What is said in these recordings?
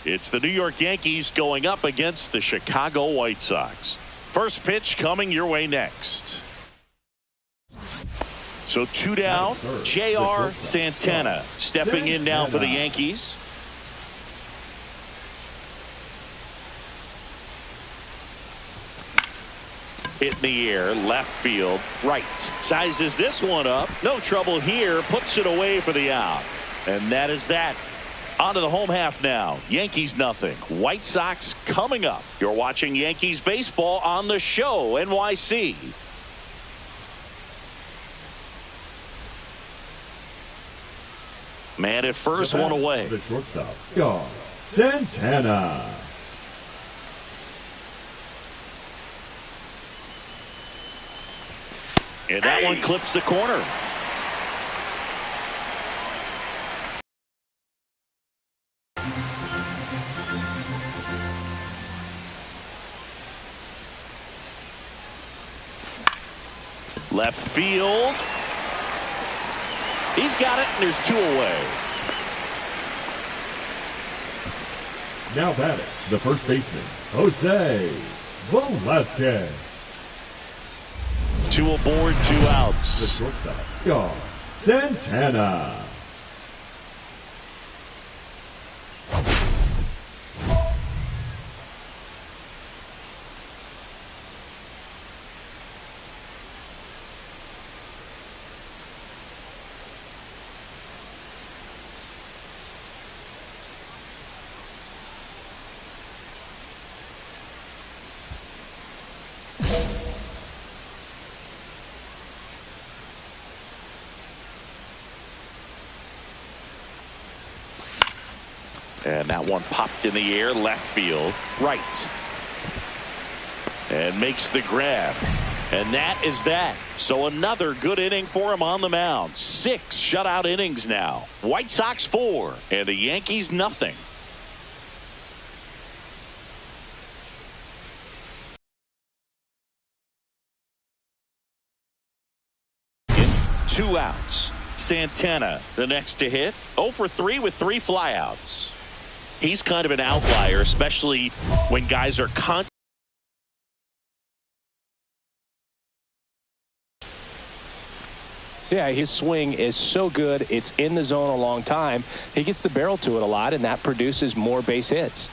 It's the New York Yankees going up against the Chicago White Sox. First pitch coming your way next. So 2 down, J.R. Santana stepping in now for the Yankees. Hit in the air, left field, right. Sizes this one up. No trouble here. Puts it away for the out. And that is that. On to the home half now. Yankees nothing. White Sox coming up. You're watching Yankees baseball on the show, NYC. Man at first, one away. The shortstop, J.R. Santana. And that one clips the corner. Left field. He's got it, and there's 2 away. Now batting, the first baseman, Jose Velasquez. 2 aboard, 2 outs. The shortstop, J.R. Santana. And that one popped in the air, left field, right. And makes the grab. And that is that. So another good inning for him on the mound. 6 shutout innings now. White Sox 4 and the Yankees nothing. In 2 outs. Santana the next to hit. 0 for 3 with 3 flyouts. He's kind of an outlier, especially when guys are Yeah, his swing is so good. It's in the zone a long time. He gets the barrel to it a lot, and that produces more base hits.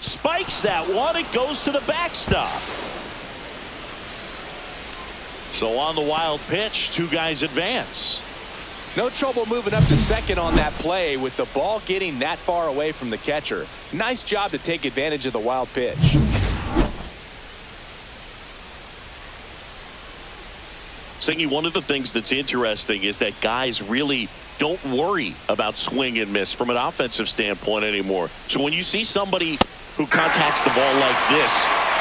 Spikes that one. It goes to the backstop. So on the wild pitch, 2 guys advance. No trouble moving up to second on that play with the ball getting that far away from the catcher. Nice job to take advantage of the wild pitch. Singy, one of the things that's interesting is that guys really don't worry about swing and miss from an offensive standpoint anymore. So when you see somebody who contacts the ball like this,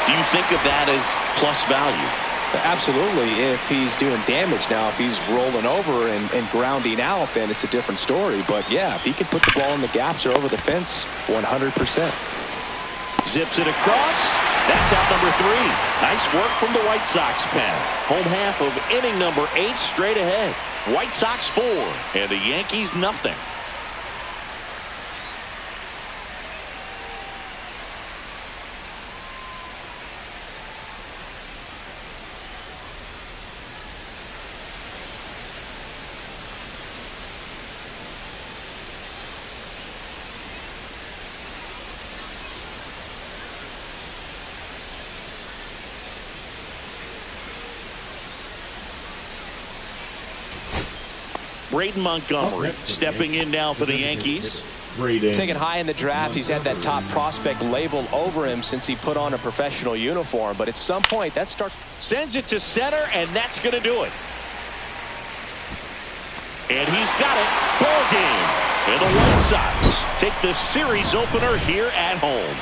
do you think of that as plus value? Absolutely. If he's doing damage now, if he's rolling over and grounding out, then it's a different story. But yeah, if he can put the ball in the gaps or over the fence, 100%. Zips it across. That's out number 3. Nice work from the White Sox pen. Home half of inning number 8 straight ahead. White Sox 4 and the Yankees nothing. Braden Montgomery stepping in now for the Yankees. Taken high in the draft. He's had that top prospect label over him since he put on a professional uniform. But at some point, that starts. Sends it to center, and that's going to do it. And he's got it. Ball game. And the White Sox take the series opener here at home.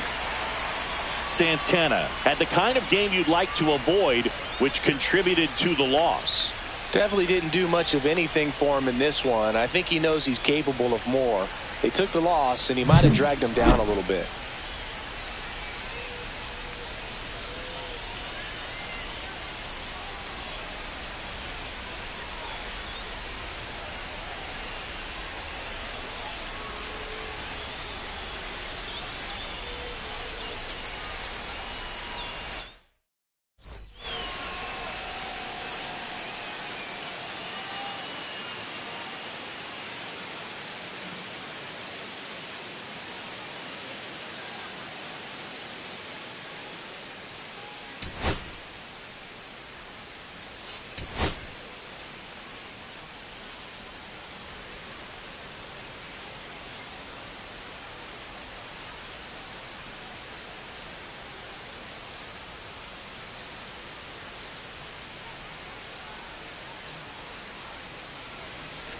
Santana had the kind of game you'd like to avoid, which contributed to the loss. Definitely didn't do much of anything for him in this one. I think he knows he's capable of more. They took the loss, and he might have dragged him down a little bit.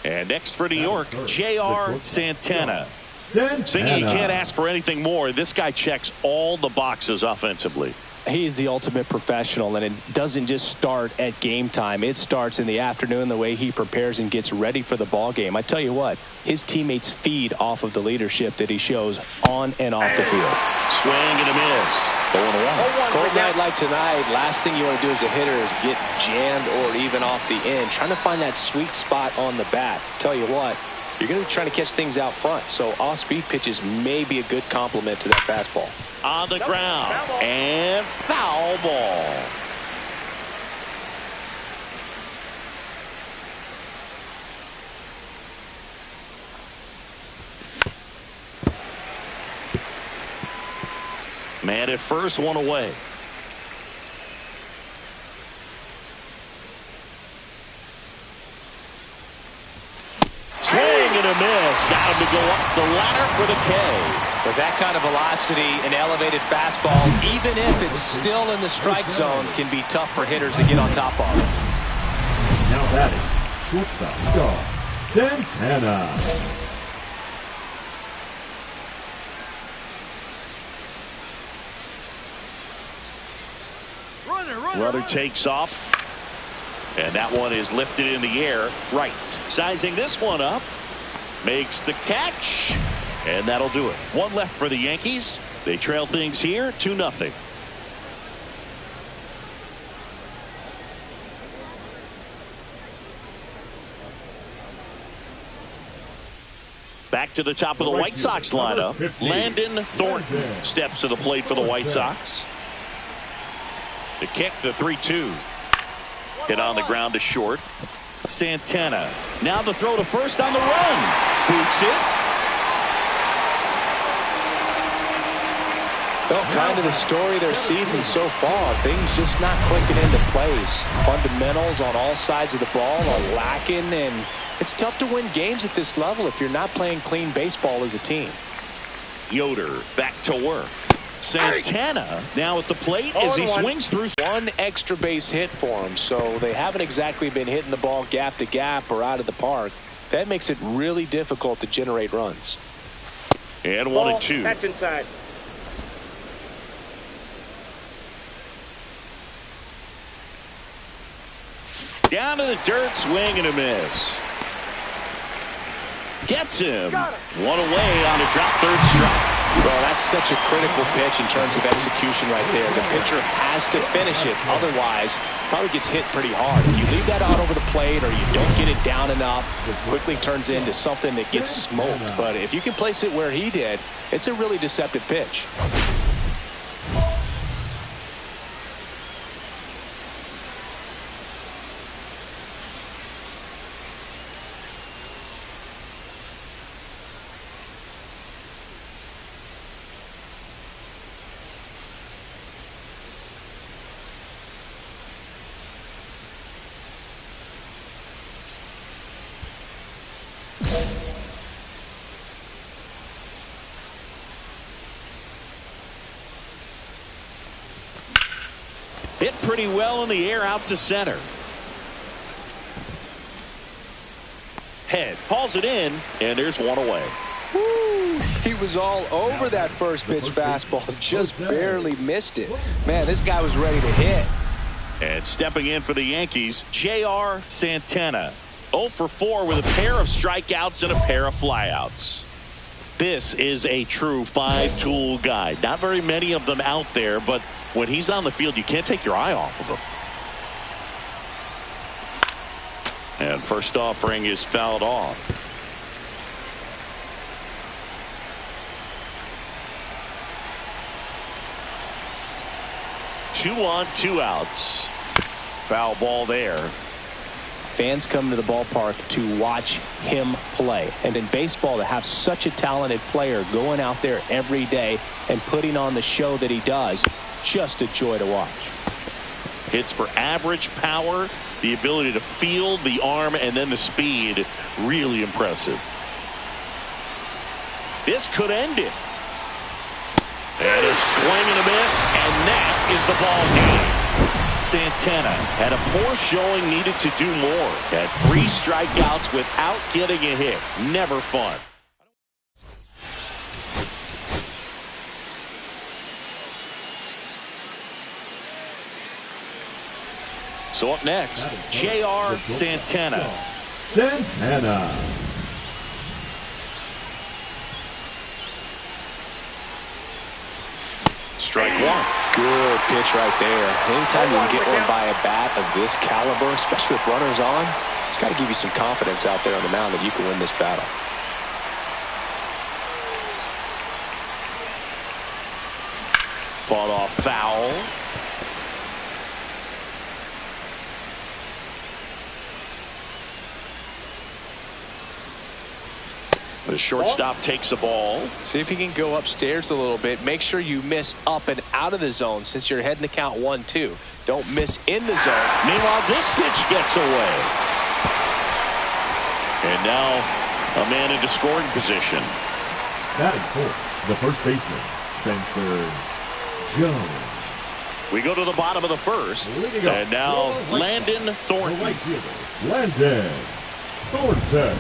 And next for New York, J.R. Santana. Santana. Thinking you can't ask for anything more. This guy checks all the boxes offensively. He's the ultimate professional, and it doesn't just start at game time. It starts in the afternoon, the way he prepares and gets ready for the ball game. I tell you what, his teammates feed off of the leadership that he shows on and off the field. Swing and a miss. 0-1. Cold night like tonight, last thing you want to do as a hitter is get jammed or even off the end. Trying to find that sweet spot on the bat. Tell you what, you're going to be trying to catch things out front, so off-speed pitches may be a good complement to that fastball. On the ground, and foul ball. Man at first, one away. Swing and a miss. Got him to go up the ladder for the K. With that kind of velocity, an elevated fastball, even if it's still in the strike zone, can be tough for hitters to get on top of. Now that is shortstop Santana. Runner takes off. And that one is lifted in the air. Right. Sizing this one up. Makes the catch. And that'll do it. One left for the Yankees. They trail things here 2-0. Back to the top of the White Sox lineup. Landon Thornton steps to the plate for the White Sox. The kick, the 3-2. Hit on the ground to short. Santana. Now the throw to first on the run. Boots it. Well, kind of the story of their season so far. Things just not clicking into place. Fundamentals on all sides of the ball are lacking, and it's tough to win games at this level if you're not playing clean baseball as a team. Yoder back to work. Santana now at the plate as he swings through. One extra base hit for him, so they haven't exactly been hitting the ball gap to gap or out of the park. That makes it really difficult to generate runs. And 1-2. That's inside. Down to the dirt, swing and a miss. Gets him. One away on a drop third strike. Well, that's such a critical pitch in terms of execution right there. The pitcher has to finish it. Otherwise, probably gets hit pretty hard. If you leave that out over the plate or you don't get it down enough, it quickly turns into something that gets smoked. But if you can place it where he did, it's a really deceptive pitch. Hit pretty well in the air out to center. Head hauls it in, and there's one away. Woo. He was all over that first pitch fastball, just barely missed it. Man, this guy was ready to hit. And stepping in for the Yankees, J.R. Santana. 0 for 4 with a pair of strikeouts and a pair of flyouts. This is a true five-tool guy. Not very many of them out there, but when he's on the field, you can't take your eye off of him. And first offering is fouled off. Two on, 2 outs. Foul ball there. Fans come to the ballpark to watch him play. And in baseball, to have such a talented player going out there every day and putting on the show that he does, just a joy to watch. Hits for average power, the ability to field, the arm, and then the speed. Really impressive. This could end it. And a swing and a miss, and that is the ball game. Santana had a poor showing, needed to do more. Had 3 strikeouts without getting a hit. Never fun. So up next, J.R. Santana. Santana. Strike 1. Good pitch right there. Anytime you can get one by a bat of this caliber, especially with runners on, it's got to give you some confidence out there on the mound that you can win this battle. Fought off foul. The shortstop takes the ball. See if you can go upstairs a little bit. Make sure you miss up and out of the zone since you're heading to count 1-2. Don't miss in the zone. Meanwhile, this pitch gets away. And now a man into scoring position. Batting fourth, the first baseman, Spencer Jones. We go to the bottom of the first. And now Landon Thornton. Right fielder, Landon Thornton.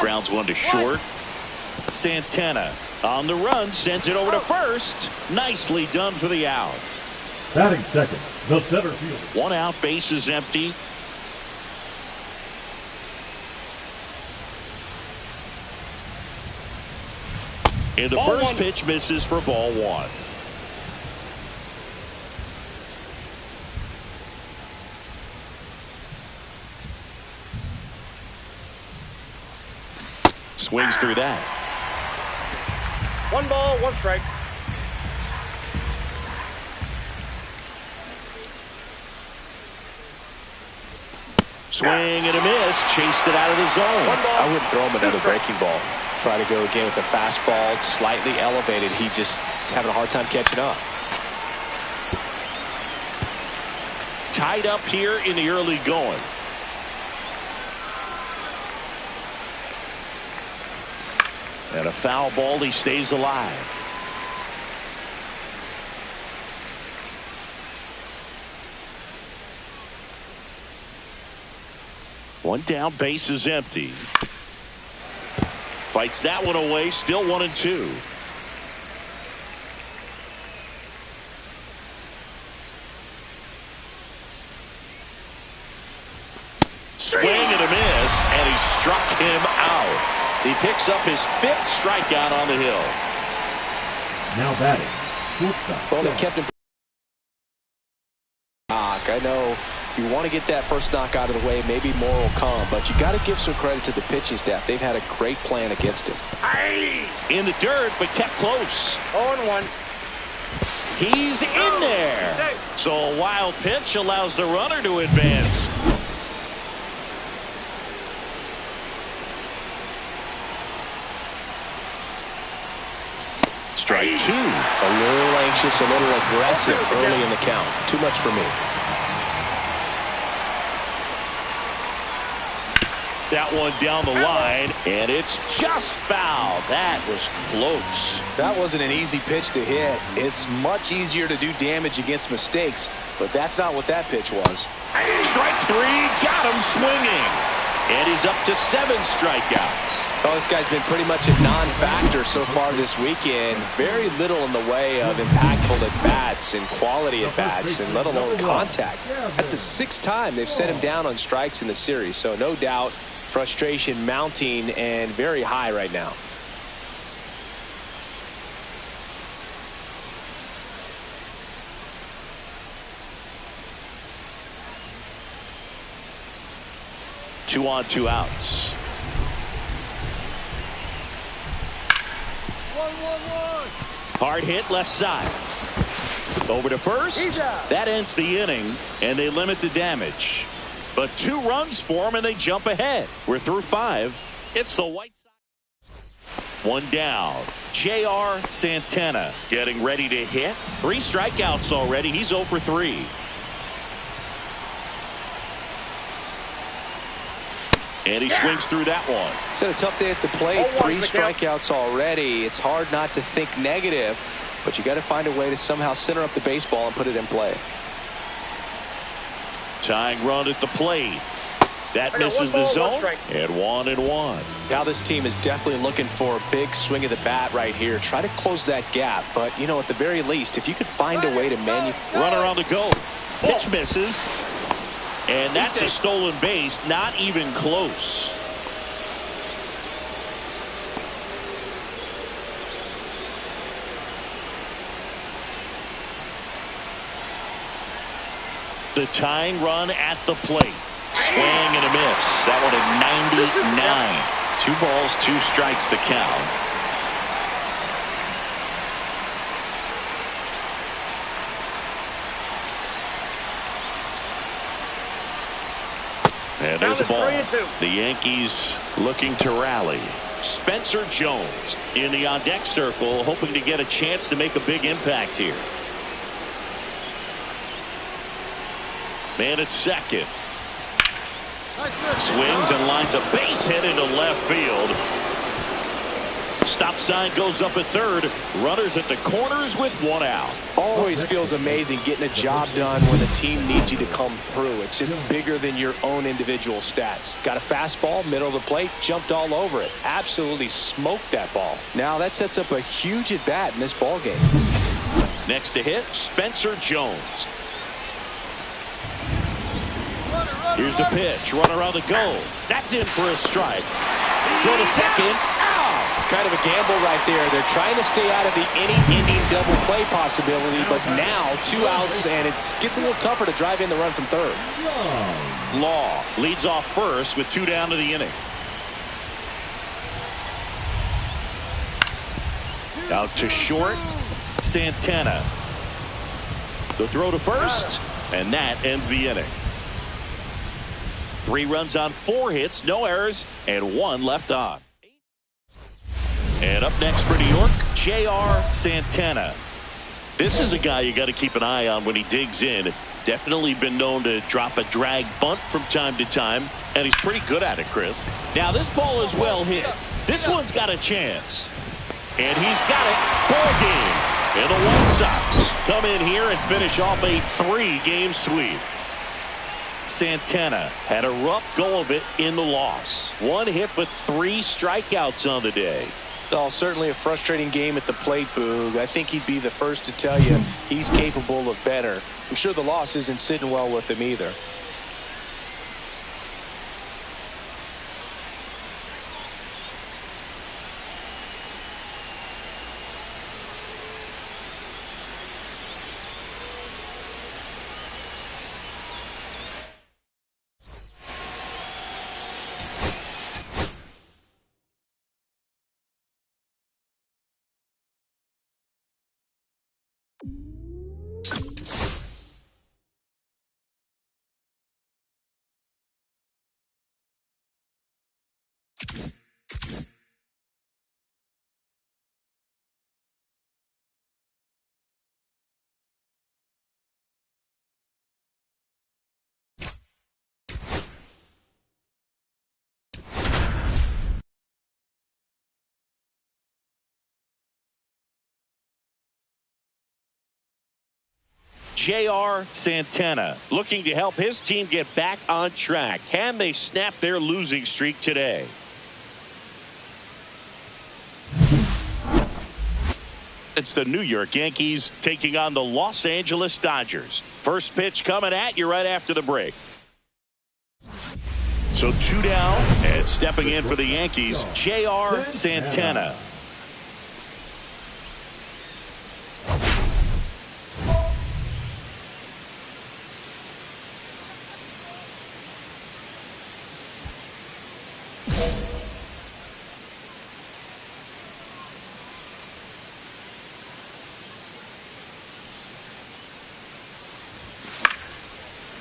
Grounds one to short. Santana on the run, sends it over to first. Nicely done for the out. Batting second, the center fielder. 1 out, bases empty. And the first pitch misses for ball 1. Swings through that. 1 ball, 1 strike. Swing and a miss. Chased it out of the zone. I wouldn't throw him another breaking ball. Try to go again with the fastball. It's slightly elevated. He just is having a hard time catching up. Tied up here in the early going. And a foul ball, he stays alive. One down, base is empty. Fights that one away, still 1-2. Swing and a miss, and he struck him out. He picks up his 5th strikeout on the hill. Now batting, shortstop. Well, they kept him. I know you want to get that first knock out of the way. Maybe more will come, but you got to give some credit to the pitching staff. They've had a great plan against him. In the dirt, but kept close. 0-1. He's in there. So a wild pitch allows the runner to advance. Strike 2. A little anxious, a little aggressive early in the count. Too much for me. That one down the line, and it's just foul. That was close. That wasn't an easy pitch to hit. It's much easier to do damage against mistakes, but that's not what that pitch was. Strike 3, got him swinging. And he's up to 7 strikeouts. Well, this guy's been pretty much a non-factor so far this weekend. Very little in the way of impactful at-bats and quality at-bats, and let alone contact. That's the 6th time they've set him down on strikes in the series, so no doubt frustration mounting and very high right now. Two on, 2 outs. 1-1-1. Hard hit left side. Over to first. That ends the inning, and they limit the damage. But 2 runs for them, and they jump ahead. We're through 5. It's the White Sox. 1 down. J.R. Santana getting ready to hit. 3 strikeouts already. He's 0 for 3. And he swings through that one. It's had a tough day at the plate. 3 strikeouts already. It's hard not to think negative. but you got to find a way to somehow center up the baseball and put it in play. Tying run at the plate. That misses the zone, and 1-1. Now this team is definitely looking for a big swing of the bat right here. Try to close that gap, but, you know, at the very least, if you could find a way to Runner on the go. Pitch misses, and that's a stolen base, not even close. The tying run at the plate. Swing and a miss. That one at 99. 2 balls, 2 strikes the count. And there's a ball. The Yankees looking to rally. Spencer Jones in the on-deck circle, hoping to get a chance to make a big impact here. Man at second. Swings and lines a base hit into left field. Stop sign goes up at third. Runners at the corners with 1 out. Always feels amazing getting a job done when the team needs you to come through. It's just bigger than your own individual stats. Got a fastball, middle of the plate, jumped all over it. Absolutely smoked that ball. Now that sets up a huge at bat in this ball game. Next to hit, Spencer Jones. Here's the pitch. Runner on the go. That's in for a strike. Go to second. Out. Kind of a gamble right there. They're trying to stay out of the inning-ending double play possibility, but now 2 outs, and it gets a little tougher to drive in the run from third. Law leads off first with 2 down to the inning. Out to short, Santana. The throw to first, and that ends the inning. 3 runs on 4 hits, no errors, and 1 left on. And up next for New York, J.R. Santana. This is a guy you got to keep an eye on when he digs in. Definitely been known to drop a drag bunt from time to time, and he's pretty good at it, Chris. Now this ball is well hit. This one's got a chance. And he's got it. Ball game. And the White Sox come in here and finish off a 3-game sweep. Santana had a rough go of it in the loss. 1 hit but 3 strikeouts on the day. Well, certainly a frustrating game at the plate, Boog. I think he'd be the first to tell you he's capable of better. I'm sure the loss isn't sitting well with him either. J.R. Santana looking to help his team get back on track. Can they snap their losing streak today? It's the New York Yankees taking on the Los Angeles Dodgers. First pitch coming at you right after the break. So 2 down, and stepping in for the Yankees, J.R. Santana.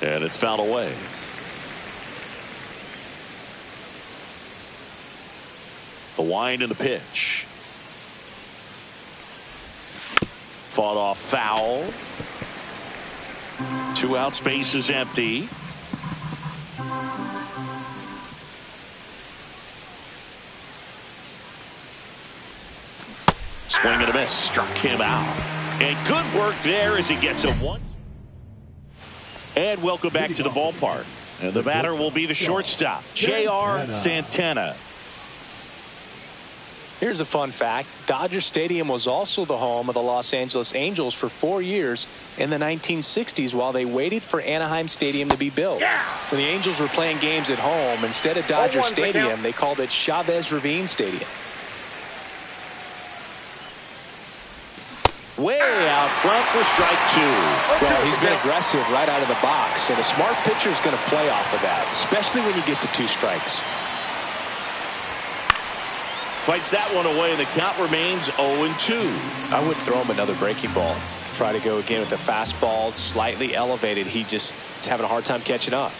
And it's fouled away. The wind and the pitch. Fought off foul. 2 outs, base is empty. Swing and a miss. Struck him out. And good work there as he gets a one. And welcome back to the ballpark. And the batter will be the shortstop, J.R. Santana. Here's a fun fact. Dodger Stadium was also the home of the Los Angeles Angels for 4 years in the 1960s while they waited for Anaheim Stadium to be built. When the Angels were playing games at home, instead of Dodger Stadium, they called it Chavez Ravine Stadium. Way out front for strike two. Well, he's been aggressive right out of the box, and a smart pitcher is going to play off of that, especially when you get to 2 strikes. Fights that one away, and the count remains 0-2. I would throw him another breaking ball. Try to go again with the fastball, slightly elevated. He just is having a hard time catching up.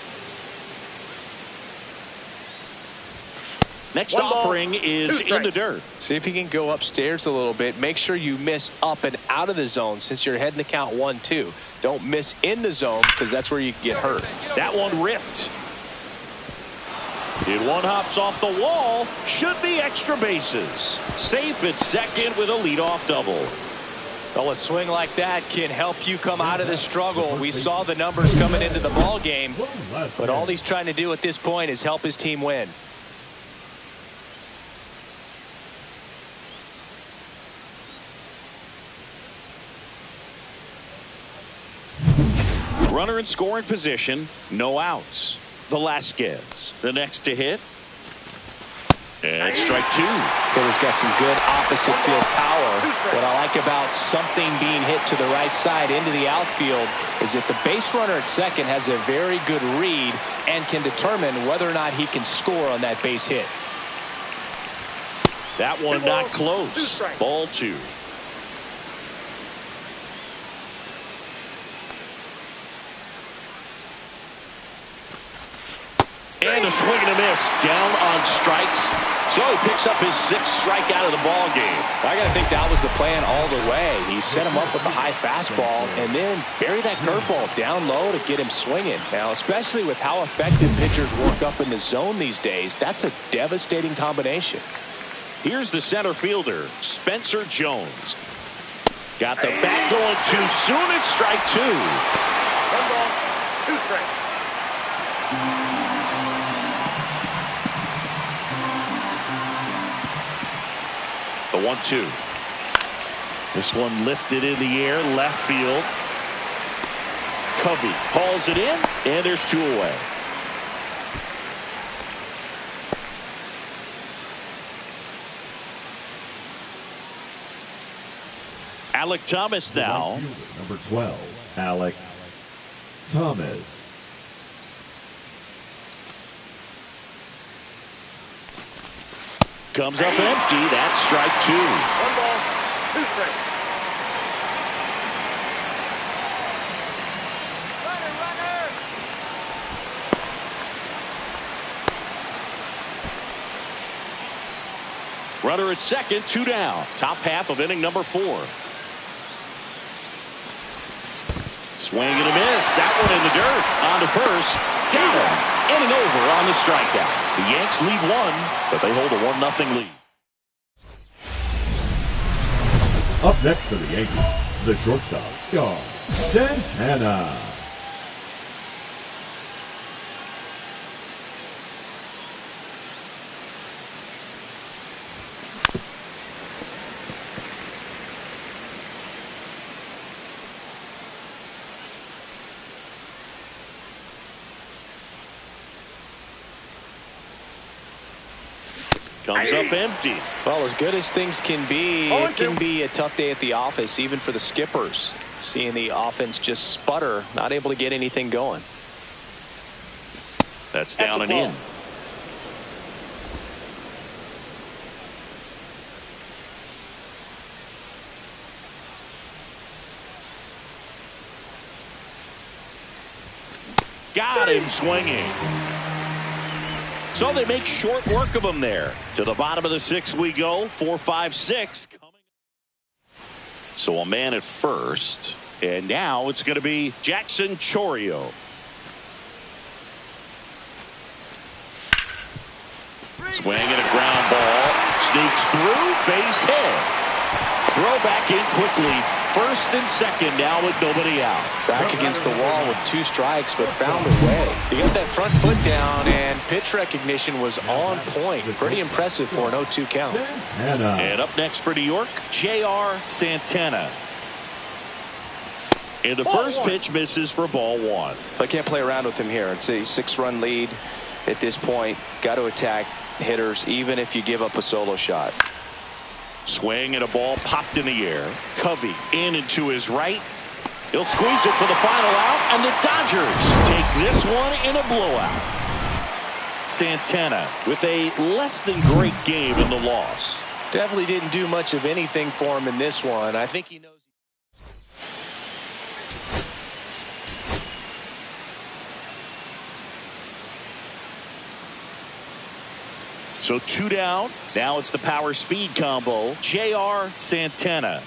Next offering is in the dirt. See if he can go upstairs a little bit. Make sure you miss up and out of the zone since you're heading the count 1-2. Don't miss in the zone because that's where you get hurt. That one ripped. It one hops off the wall. Should be extra bases. Safe at second with a leadoff double. Well, a swing like that can help you come out of the struggle. We saw the numbers coming into the ball game, but all he's trying to do at this point is help his team win. Runner in scoring position, no outs. Velasquez, the next to hit. And strike two. Hitter's got some good opposite field power. What I like about something being hit to the right side into the outfield is if the base runner at second has a very good read and can determine whether or not he can score on that base hit. That one not close. Ball two. And a swing and a miss down on strikes. So he picks up his 6th strikeout of the ball game. I got to think that was the plan all the way. He set him up with the high fastball and then bury that curveball down low to get him swinging. Now, especially with how effective pitchers work up in the zone these days, that's a devastating combination. Here's the center fielder, Spencer Jones. Got the bat going too soon. It's strike two. 1 ball, 2 strikes. The 1-2. This one lifted in the air, left field. Covey hauls it in, and there's 2 away. Alek Thomas now. Number 12, Alek Thomas. Comes up empty. That's strike 2. 1 ball, 2 strikes. Runner at second, 2 down. Top half of inning number 4. Swing and a miss. That one in the dirt. On to first. Got him. Inning over on the strikeout. The Yanks lead 1, but they hold a 1-0 lead. Up next for the Yankees, the shortstop, J.R. Santana. Comes up empty. Well, as good as things can be, it can be a tough day at the office, even for the skippers. Seeing the offense just sputter, not able to get anything going. That's down and in. Got him swinging. So they make short work of him there. To the bottom of the 6th we go. 4, 5, 6. So a man at first. And now it's going to be Jackson Chourio. Swing and a ground ball. Sneaks through. Base hit. throw back in quickly. First and second now with nobody out. Back against the wall with 2 strikes, but found a way. He got that front foot down, and pitch recognition was on point. Pretty impressive for an 0-2 count. And up next for New York, J.R. Santana. And the first pitch misses for ball 1. I can't play around with him here. It's a 6-run lead at this point. Got to attack hitters, even if you give up a solo shot. Swing and a ball popped in the air. Covey in and to his right. He'll squeeze it for the final out, and the Dodgers take this one in a blowout. Santana with a less than great game in the loss. Definitely didn't do much of anything for him in this one. I think he knows. So 2 down. Now it's the power speed combo. J.R. Santana.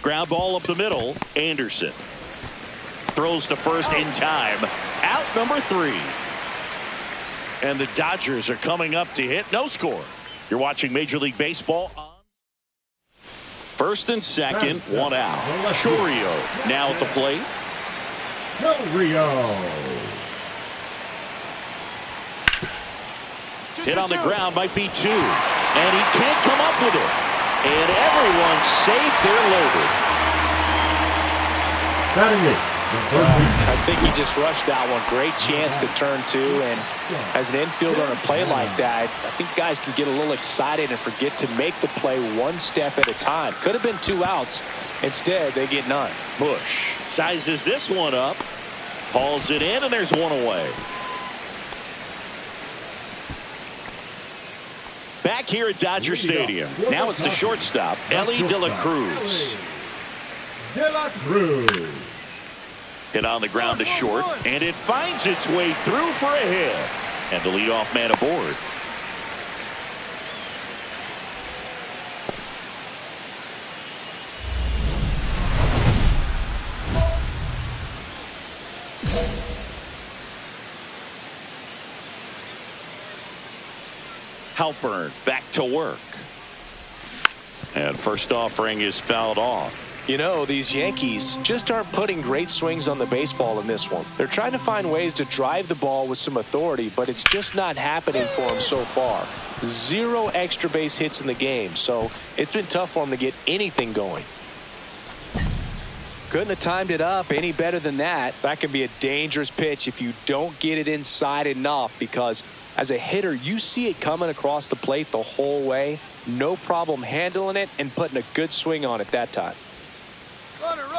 Ground ball up the middle. Anderson throws to first in time. Out number 3. And the Dodgers are coming up to hit. No score. You're watching Major League Baseball on first and second. 1 out. Chourio now at the plate. Rio. Hit on the ground, might be 2. And he can't come up with it. And everyone's safe. They're loaded. Batting it. I think he just rushed that one. Great chance to turn 2. And as an infielder on a play like that, I think guys can get a little excited and forget to make the play 1 step at a time. Could have been 2 outs. Instead, they get none. Bush sizes this one up. Hauls it in, and there's 1 away. Back here at Dodger Stadium. Now it's the shortstop, Ellie De La Cruz. De La Cruz. Hit on the ground to short, and it finds its way through for a hit. And the leadoff man aboard. Halpern back to work. And first offering is fouled off. You know, these Yankees just aren't putting great swings on the baseball in this one. They're trying to find ways to drive the ball with some authority, but it's just not happening for them so far. 0 extra base hits in the game, so it's been tough for them to get anything going. Couldn't have timed it up any better than that. That can be a dangerous pitch if you don't get it inside enough, because as a hitter, you see it coming across the plate the whole way. No problem handling it and putting a good swing on it that time.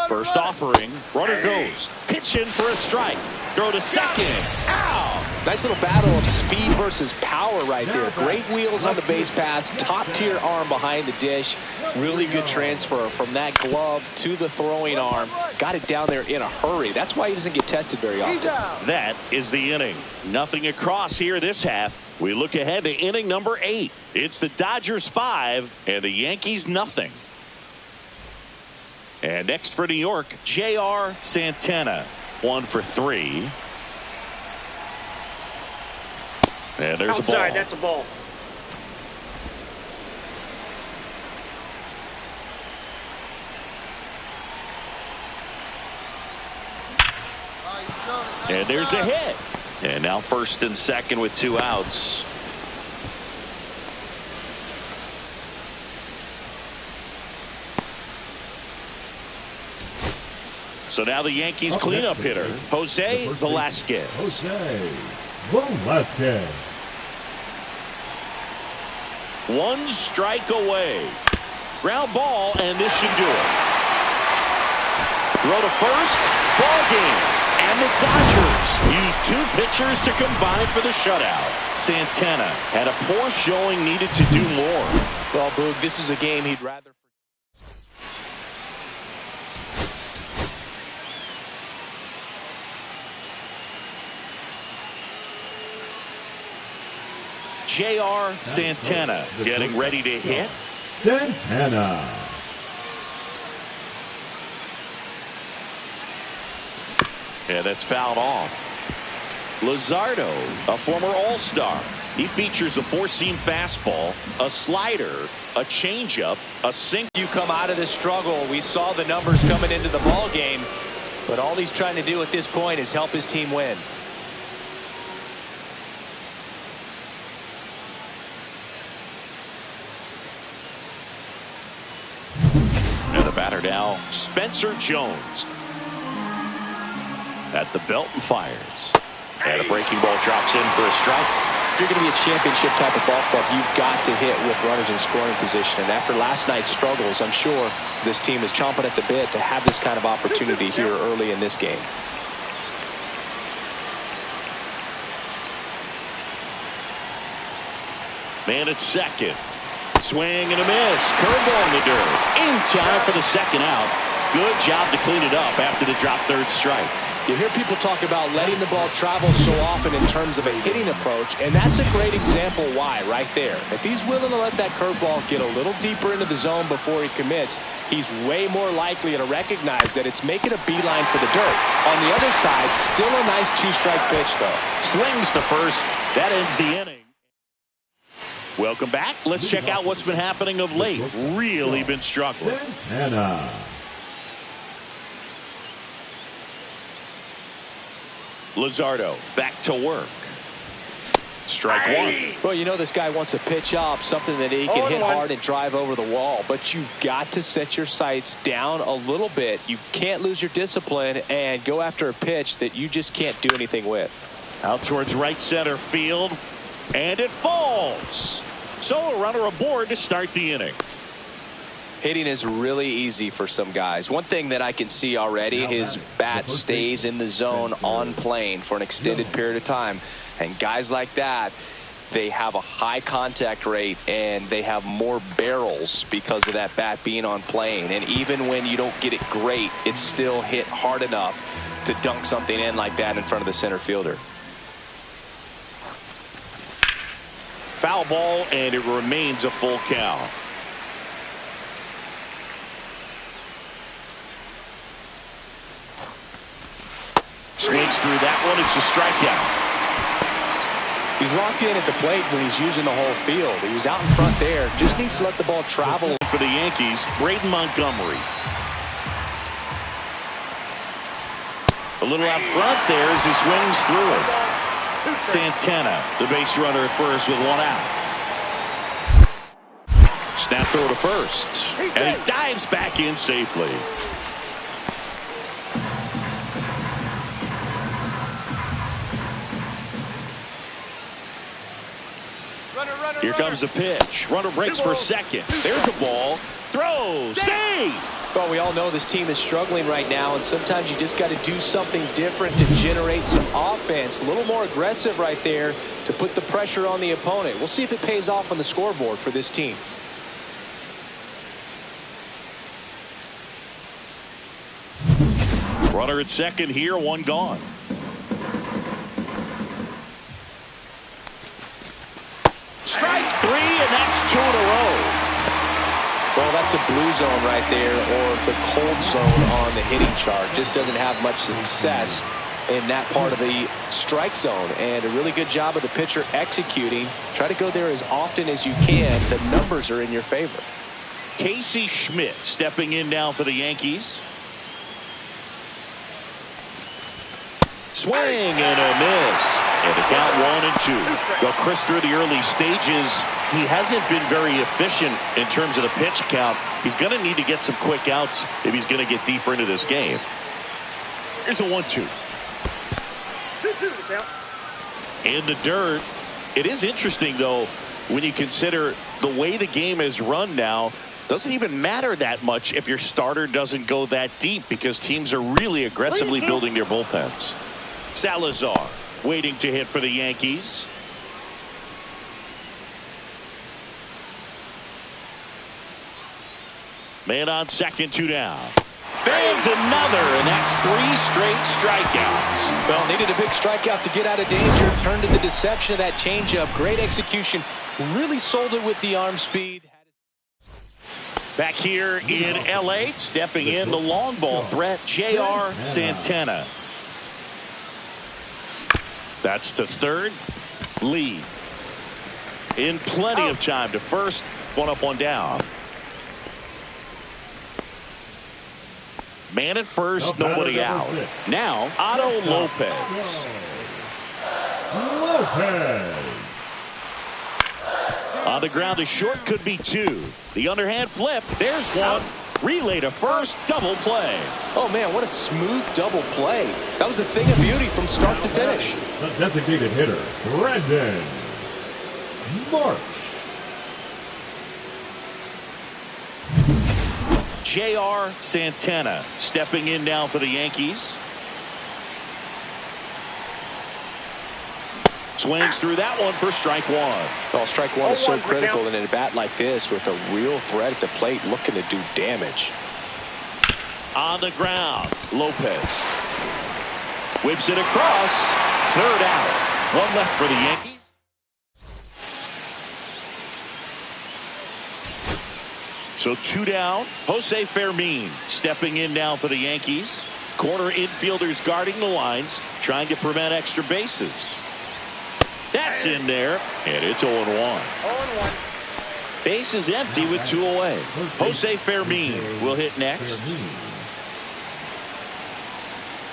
First offering, runner goes. Pitch in for a strike. Throw to second. Ow! Nice little battle of speed versus power right there. Great wheels on the base paths. Top tier arm behind the dish. Really good transfer from that glove to the throwing arm. Got it down there in a hurry. That's why he doesn't get tested very often. That is the inning. Nothing across here this half. We look ahead to inning number 8. It's the Dodgers 5 and the Yankees nothing. And next for New York, J.R. Santana. 1 for 3. And there's a ball. Outside, that's a ball. And there's a hit. And now first and second with 2 outs. So now the Yankees cleanup hitter, Jose Velasquez. Jose Velasquez. 1 strike away. Ground ball, and this should do it. Throw to first, ball game. And the Dodgers use 2 pitchers to combine for the shutout. Santana had a poor showing, needed to do more. Well, Boog, this is a game he'd rather. J.R. Santana getting ready to hit. Santana. Yeah, that's fouled off. Luzardo, a former All-Star, He features a four-seam fastball, a slider, a changeup, a sink. You come out of this struggle. We saw the numbers coming into the ball game, but all he's trying to do at this point is help his team win. And the batter now, Spencer Jones. At the belt and fires. And a breaking ball drops in for a strike. If you're going to be a championship type of ball club, you've got to hit with runners in scoring position. And after last night's struggles, I'm sure this team is chomping at the bit to have this kind of opportunity here early in this game. Man at second. Swing and a miss. Curveball in the dirt. In time for the second out. Good job to clean it up after the drop third strike. You hear people talk about letting the ball travel so often in terms of a hitting approach, and that's a great example why right there. If he's willing to let that curveball get a little deeper into the zone before he commits, he's way more likely to recognize that it's making a beeline for the dirt. On the other side, still a nice two-strike pitch, though. Slings to first. That ends the inning. Welcome back. Let's check out what's been happening of late. Really been struggling. Santana. Luzardo back to work. Strike one. Well, you know this guy wants a pitch up, something that he can hit hard and drive over the wall. But you've got to set your sights down a little bit. You can't lose your discipline and go after a pitch that you just can't do anything with. Out towards right center field. And it falls. So a runner aboard to start the inning. Hitting is really easy for some guys. One thing that I can see already, his bat stays in the zone on plane for an extended period of time. And guys like that, they have a high contact rate and they have more barrels because of that bat being on plane. And even when you don't get it great, it's still hit hard enough to dunk something in like that in front of the center fielder. Foul ball, and it remains a full count. Swings through that one. It's a strikeout. He's locked in at the plate when he's using the whole field. He was out in front there. Just needs to let the ball travel. For the Yankees, Braden Montgomery. A little out front there as he swings through it. Santana, the base runner at first with one out. Snap throw to first. And he dives back in safely. Here comes the pitch. Runner breaks for second. There's a ball. Throw. Save. Well, we all know this team is struggling right now, and sometimes you just got to do something different to generate some offense. A little more aggressive right there to put the pressure on the opponent. We'll see if it pays off on the scoreboard for this team. Runner at second here, one gone. Strike three, and that's two in a row. Well, that's a blue zone right there, or the cold zone on the hitting chart. Just doesn't have much success in that part of the strike zone. And a really good job of the pitcher executing. Try to go there as often as you can. The numbers are in your favor. Casey Schmidt stepping in now for the Yankees. Swing and a miss. And the count 1-2. Well, Chris, through the early stages, he hasn't been very efficient in terms of the pitch count. He's going to need to get some quick outs if he's going to get deeper into this game. Here's a 1-2. In the dirt. It is interesting, though, when you consider the way the game is run now. Doesn't even matter that much if your starter doesn't go that deep because teams are really aggressively building their bullpens. Salazar waiting to hit for the Yankees. Man on second, two down. There's another, and that's three straight strikeouts. Well, needed a big strikeout to get out of danger. Turned to the deception of that changeup. Great execution. Really sold it with the arm speed. Back here in L.A., stepping in the long ball threat, J.R. Santana. That's to third. Lee. in plenty of time to first. One up, one down. Man at first, nobody out. Now, Otto Lopez. On the ground to short, could be two. The underhand flip. There's one. Relay to first, double play. Oh, man, what a smooth double play. That was a thing of beauty from start to finish. The designated hitter, Brandon March. J.R. Santana stepping in now for the Yankees. Swings through that one for strike one. Well, strike one is so critical in a bat like this with a real threat at the plate looking to do damage. On the ground, Lopez whips it across. Third out. One left for the Yankees. So two down. Jose Fermin stepping in now for the Yankees. Corner infielders guarding the lines, trying to prevent extra bases. That's in there, and it's 0-1. 0-1. Base is empty with two away. Jose Fermin will hit next.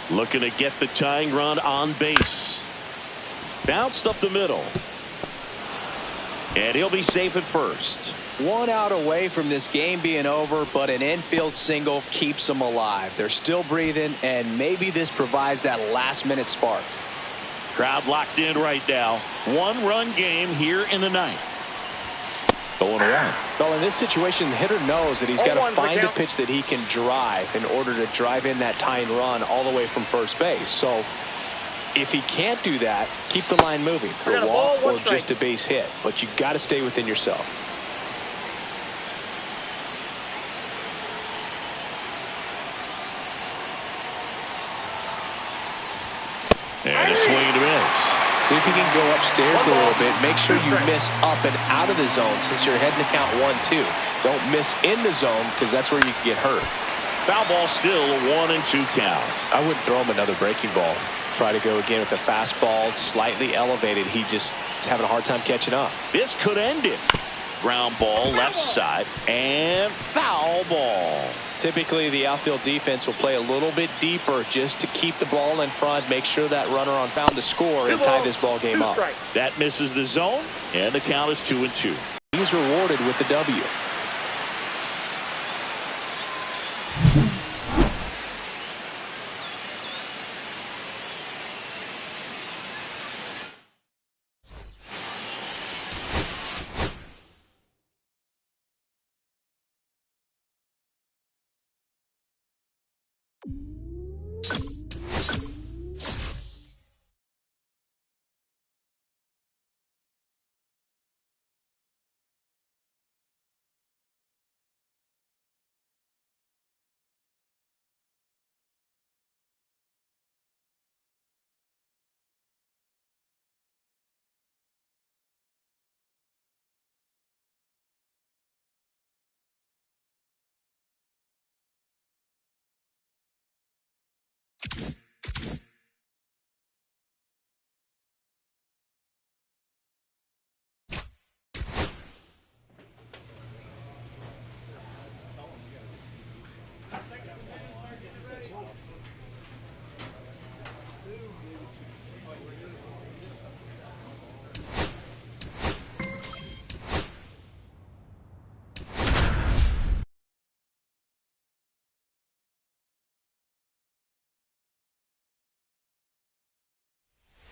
Looking to get the tying run on base. Bounced up the middle. And he'll be safe at first. 1 out away from this game being over, but an infield single keeps them alive. They're still breathing, and maybe this provides that last-minute spark. Crowd locked in right now. One-run game here in the ninth. 0-1. Well, in this situation, the hitter knows that he's got to find a pitch that he can drive in order to drive in that tying run all the way from first base. So if he can't do that, keep the line moving. A walk or just a base hit. But you got to stay within yourself. And a swing and a miss. See if you can go upstairs a little bit. Make sure you miss up and out of the zone since you're heading to count 1-2. Don't miss in the zone because that's where you can get hurt. Foul ball still a 1-2 count. I wouldn't throw him another breaking ball. Try to go again with the fastball slightly elevated. He just is having a hard time catching up. This could end it. Ground ball left side and foul ball. Typically the outfield defense will play a little bit deeper just to keep the ball in front, make sure that runner on found to score and tie this ball game up. That misses the zone, and the count is 2-2. He's rewarded with the W.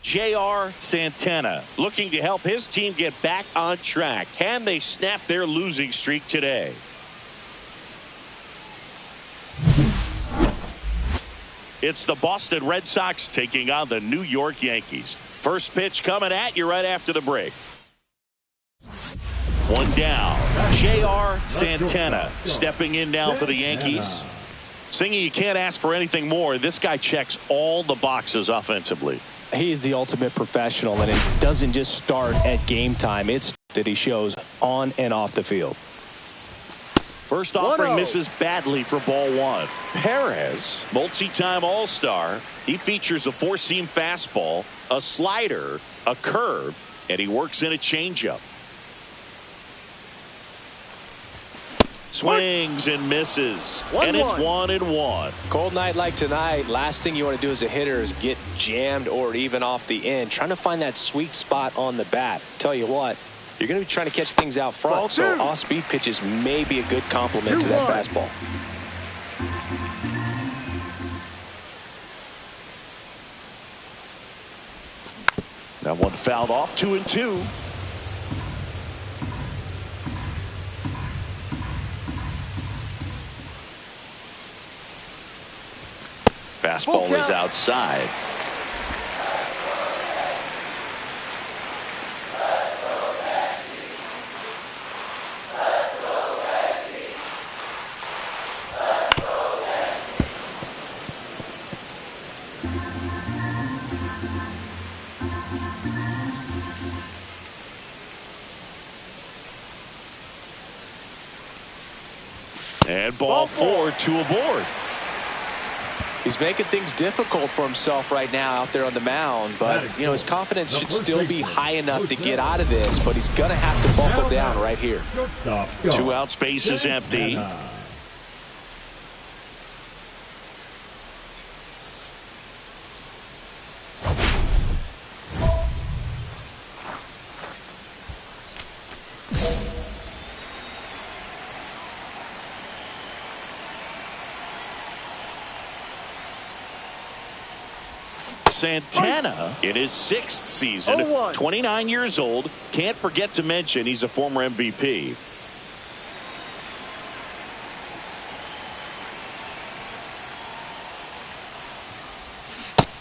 J.R. Santana looking to help his team get back on track. Can they snap their losing streak today? It's the Boston Red Sox taking on the New York Yankees. First pitch coming at you right after the break. One down. J.R. Santana stepping in now for the Yankees. Singing, you can't ask for anything more. This guy checks all the boxes offensively. He is the ultimate professional, and it doesn't just start at game time. It's that he shows on and off the field. First offering misses badly for ball one. Perez, multi-time All-Star. He features a four-seam fastball, a slider, a curve, and he works in a changeup. Swings and misses. And it's 1-1. Cold night like tonight, last thing you want to do as a hitter is get jammed or even off the end. Trying to find that sweet spot on the bat. Tell you what, you're going to be trying to catch things out front, so off-speed pitches may be a good complement to that fastball. That one fouled off. 2-2. Fastball is outside. And ball 4, 2 aboard. He's making things difficult for himself right now out there on the mound, but you know his confidence should still be high enough to get out of this, but he's going to have to buckle down right here. 2 out, space is empty. Santana in his 6th season, 29 years old. Can't forget to mention he's a former MVP.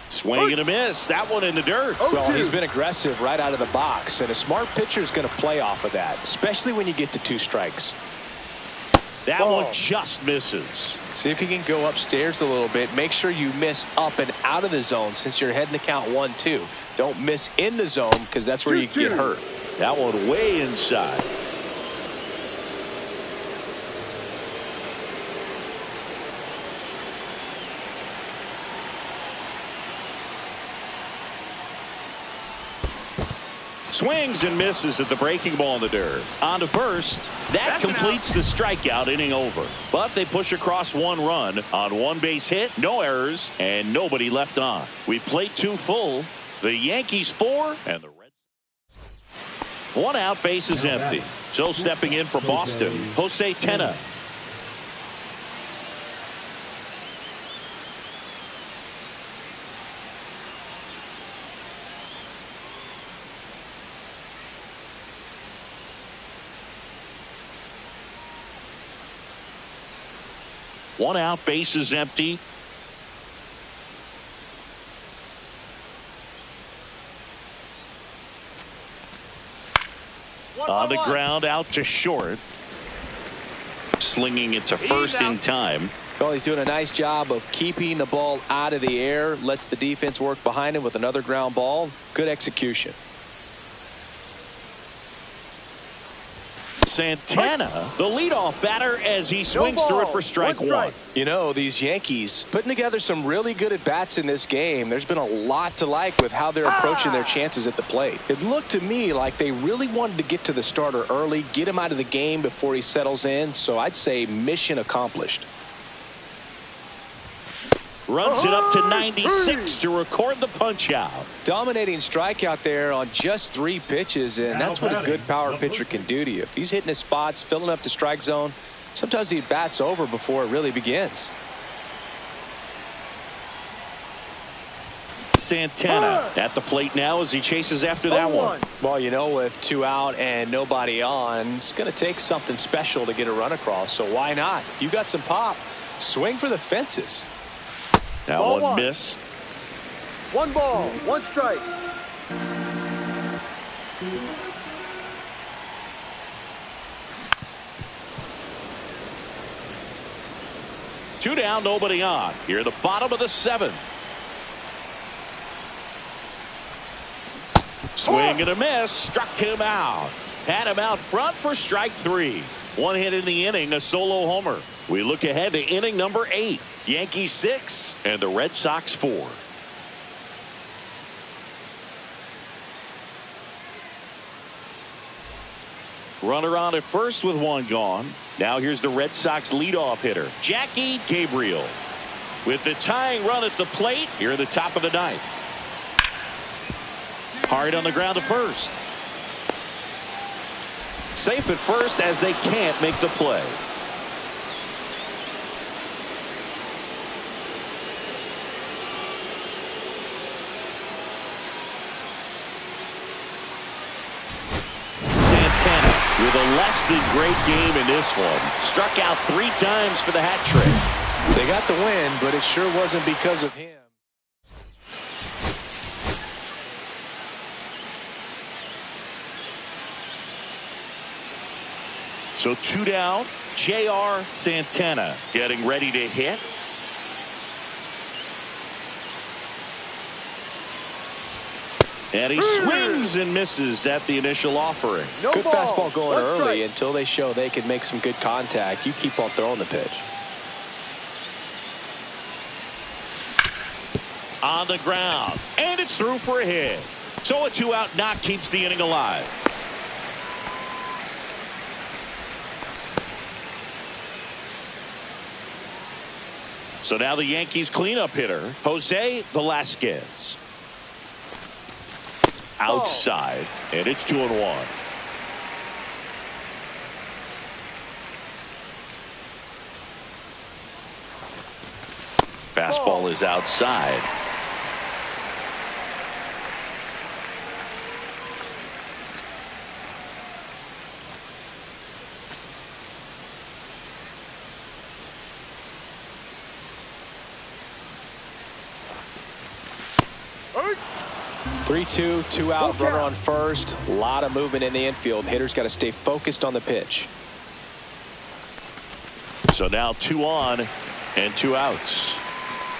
Swing and a miss. That one in the dirt. Well, he's been aggressive right out of the box, and a smart pitcher is going to play off of that, especially when you get to 2 strikes. That one just misses. See if you can go upstairs a little bit. Make sure you miss up and out of the zone since you're heading to count 1-2. Don't miss in the zone because that's where you can get hurt. That one way inside. Swings and misses at the breaking ball in the dirt. On to first. That completes the strikeout, inning over. But they push across 1 run on 1 base hit, no errors, and nobody left on. We played 2 full. The Yankees 4 and the Reds. 1 out, base is empty. So stepping in for Boston, Jose Tena. One out, base is empty. On the ground, out to short. Slinging it to first in time. Well, he's doing a nice job of keeping the ball out of the air. Lets the defense work behind him with another ground ball. Good execution. Santana, the leadoff batter, as he swings through it for strike 1. You know, these Yankees putting together some really good at-bats in this game. There's been a lot to like with how they're approaching their chances at the plate. It looked to me like they really wanted to get to the starter early, get him out of the game before he settles in. So I'd say mission accomplished. Runs it up to 96 to record the punch out. Dominating strikeout there on just 3 pitches, and that's what a good power pitcher can do to you. If he's hitting his spots, filling up the strike zone, sometimes he bats over before it really begins. Santana at the plate now as he chases after that one. Well, you know, with 2 out and nobody on, it's going to take something special to get a run across, so why not? You got some pop. Swing for the fences. That one missed. 1 ball, 1 strike. Two down, nobody on. Here at the bottom of the 7th. Swing and a miss. Struck him out. Had him out front for strike 3. 1 hit in the inning, a solo homer. We look ahead to inning number 8. Yankees 6 and the Red Sox 4. Runner on at first with one gone. Now here's the Red Sox leadoff hitter, Jackie Gabriel. With the tying run at the plate here at the top of the ninth. Hard on the ground to first. Safe at first as they can't make the play. Santana with a less than great game in this one. Struck out 3 times for the hat trick. They got the win, but it sure wasn't because of him. So 2 down. J.R. Santana getting ready to hit. And he swings and misses at the initial offering. Good fastball going early until they show they can make some good contact. You keep on throwing the pitch. On the ground. And it's through for a hit. So a 2-out knock keeps the inning alive. So now the Yankees cleanup hitter, Jose Velasquez. Outside, and it's 2-1. Fastball is outside. Hey. 3-2, 2-out, runner on first. A lot of movement in the infield. Hitter's got to stay focused on the pitch. So now 2 on and 2 outs.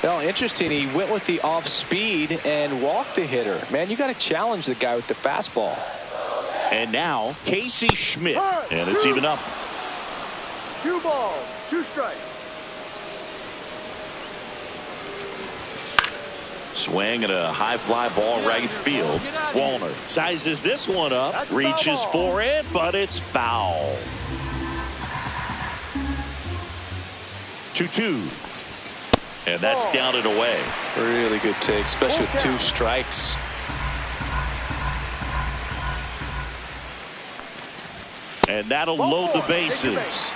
Well, interesting. He went with the off speed and walked the hitter. Man, you got to challenge the guy with the fastball. And now Casey Schmidt, and it's even up. 2 balls, 2 strikes. Swing and a high fly ball right field. Wallner sizes this one up, reaches for it, but it's foul. 2-2. And that's down and away. Really good take, especially with 2 strikes. And that'll load the bases.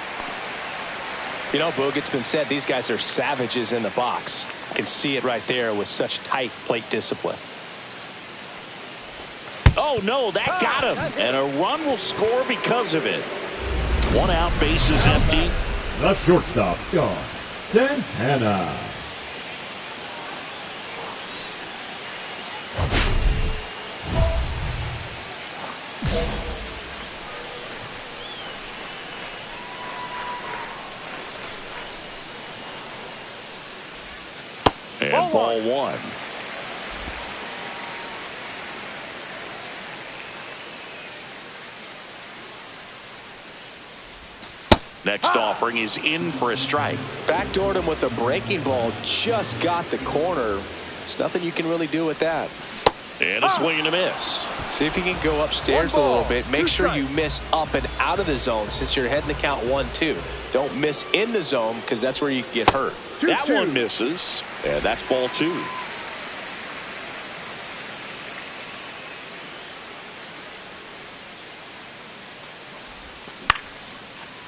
You know, Boog, it's been said these guys are savages in the box. You can see it right there with such tight plate discipline. Oh, no, that got him. And a run will score because of it. 1 out, bases empty. The shortstop, gone. Santana. And ball 1. Next offering is in for a strike. Backdoored him with a breaking ball. Just got the corner. There's nothing you can really do with that. And a swing and a miss. See if you can go upstairs a little bit. Make sure you miss up and out of the zone since you're heading the count 1-2. Don't miss in the zone because that's where you can get hurt. That one misses, and that's ball 2.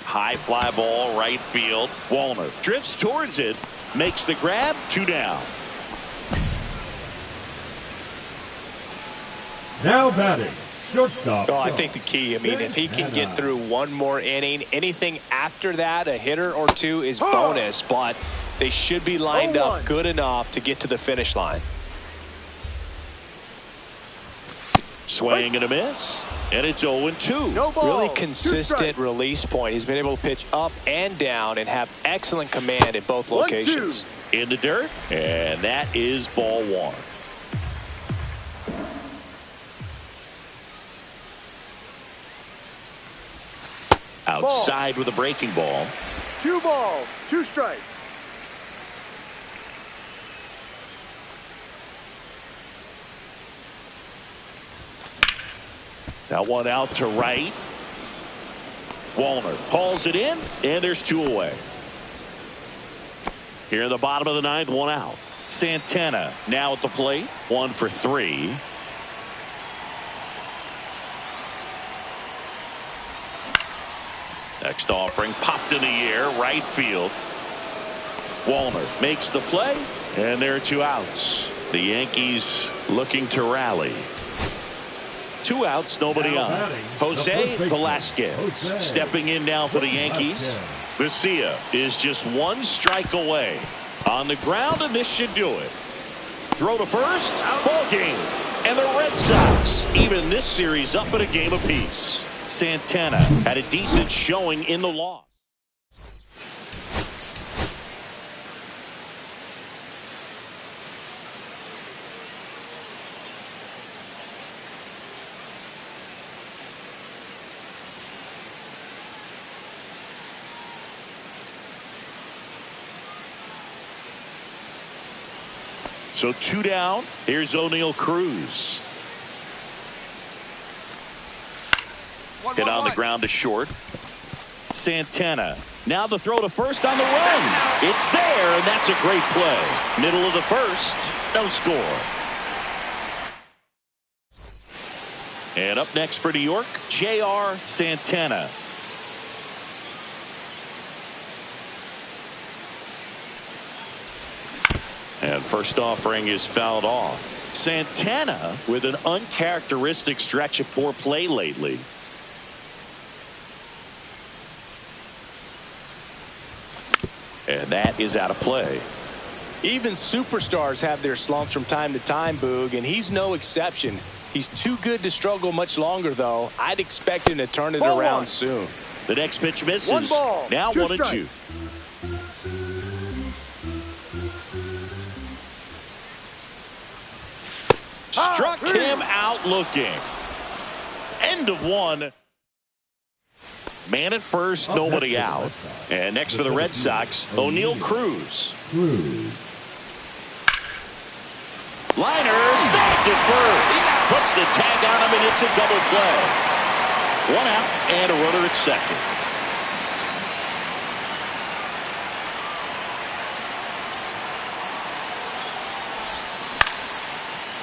High fly ball, right field. Wallner drifts towards it, makes the grab, 2 down. Now batting, shortstop. Oh, I think the key, I mean, if he can get through 1 more inning, anything after that, a hitter or 2 is bonus, but they should be lined up good enough to get to the finish line. Swing and a miss, and it's 0-2. Really consistent release point. He's been able to pitch up and down and have excellent command at both locations. In the dirt, and that is ball 1. Outside with a breaking ball. 2 balls, 2 strikes. That one out to right. Wallner hauls it in, and there's 2 away. Here in the bottom of the 9th, 1 out. Santana now at the plate, 1 for 3. Next offering popped in the air, right field. Wallner makes the play, and there are 2 outs. The Yankees looking to rally. 2 outs, nobody on. Jose Velasquez stepping in now for the Yankees. Garcia is just 1 strike away. On the ground, and this should do it. Throw to first, ball game. And the Red Sox even this series up at a game apiece. Santana had a decent showing in the loss. So 2 down. Here's O'Neal Cruz. Hit on the ground to short. Santana. Now the throw to first on the run. It's there, and that's a great play. Middle of the first. No score. And up next for New York, J.R. Santana. And first offering is fouled off. Santana with an uncharacteristic stretch of poor play lately. And that is out of play. Even superstars have their slumps from time to time, Boog, and he's no exception. He's too good to struggle much longer, though. I'd expect him to turn it around soon. The next pitch misses. 1 ball, now 2 1 and 2. Struck him out looking. End of 1. Man at first, nobody out. And next for the Red Sox, O'Neal Cruz. Liner snagged at first. Puts the tag on him, and it's a double play. 1 out and a runner at second.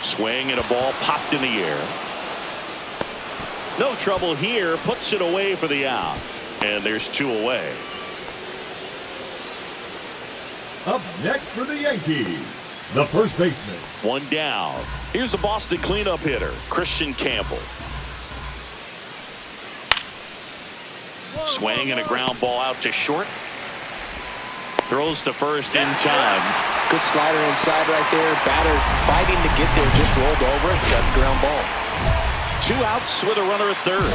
Swing and a ball popped in the air. No trouble here. Puts it away for the out. And there's 2 away. Up next for the Yankees, the first baseman. 1 down. Here's the Boston cleanup hitter, Christian Campbell. Swing and a ground ball out to short. Throws to first in time. Good slider inside right there. Batter fighting to get there. Just rolled over it. Got the ground ball. 2 outs with a runner at third.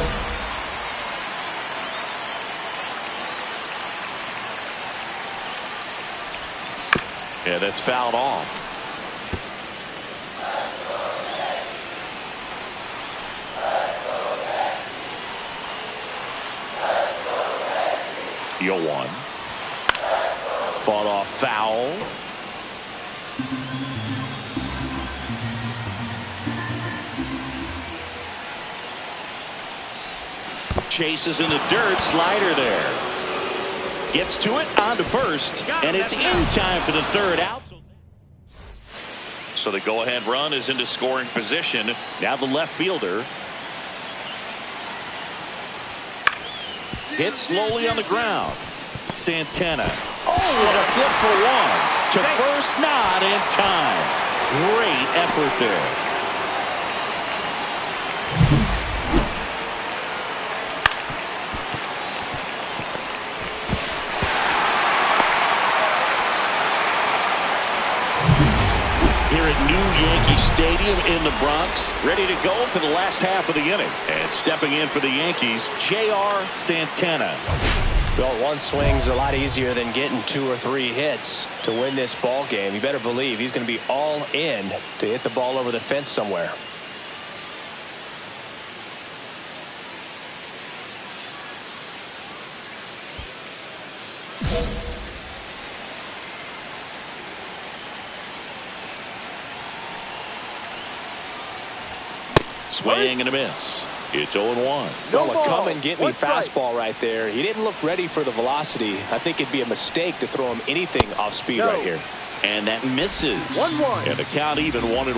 Yeah, that's fouled off. The 0-1. Fought off foul. Chases in the dirt. Slider there. Gets to it. On to first. And it's in time for the 3rd out. So the go-ahead run is into scoring position. Now the left fielder. Hit slowly on the ground. Santana. Oh, what a flip for 1. To first, not in time. Great effort there. Here at New Yankee Stadium in the Bronx, ready to go for the last half of the inning. And stepping in for the Yankees, J.R. Santana. Well, 1 swing's a lot easier than getting 2 or 3 hits to win this ball game. You better believe he's going to be all in to hit the ball over the fence somewhere. Swing and a miss. It's 0-1. Well, a come and get me fastball right there. He didn't look ready for the velocity. I think it'd be a mistake to throw him anything off speed right here. And that misses. 1-1. And the count even 1-1.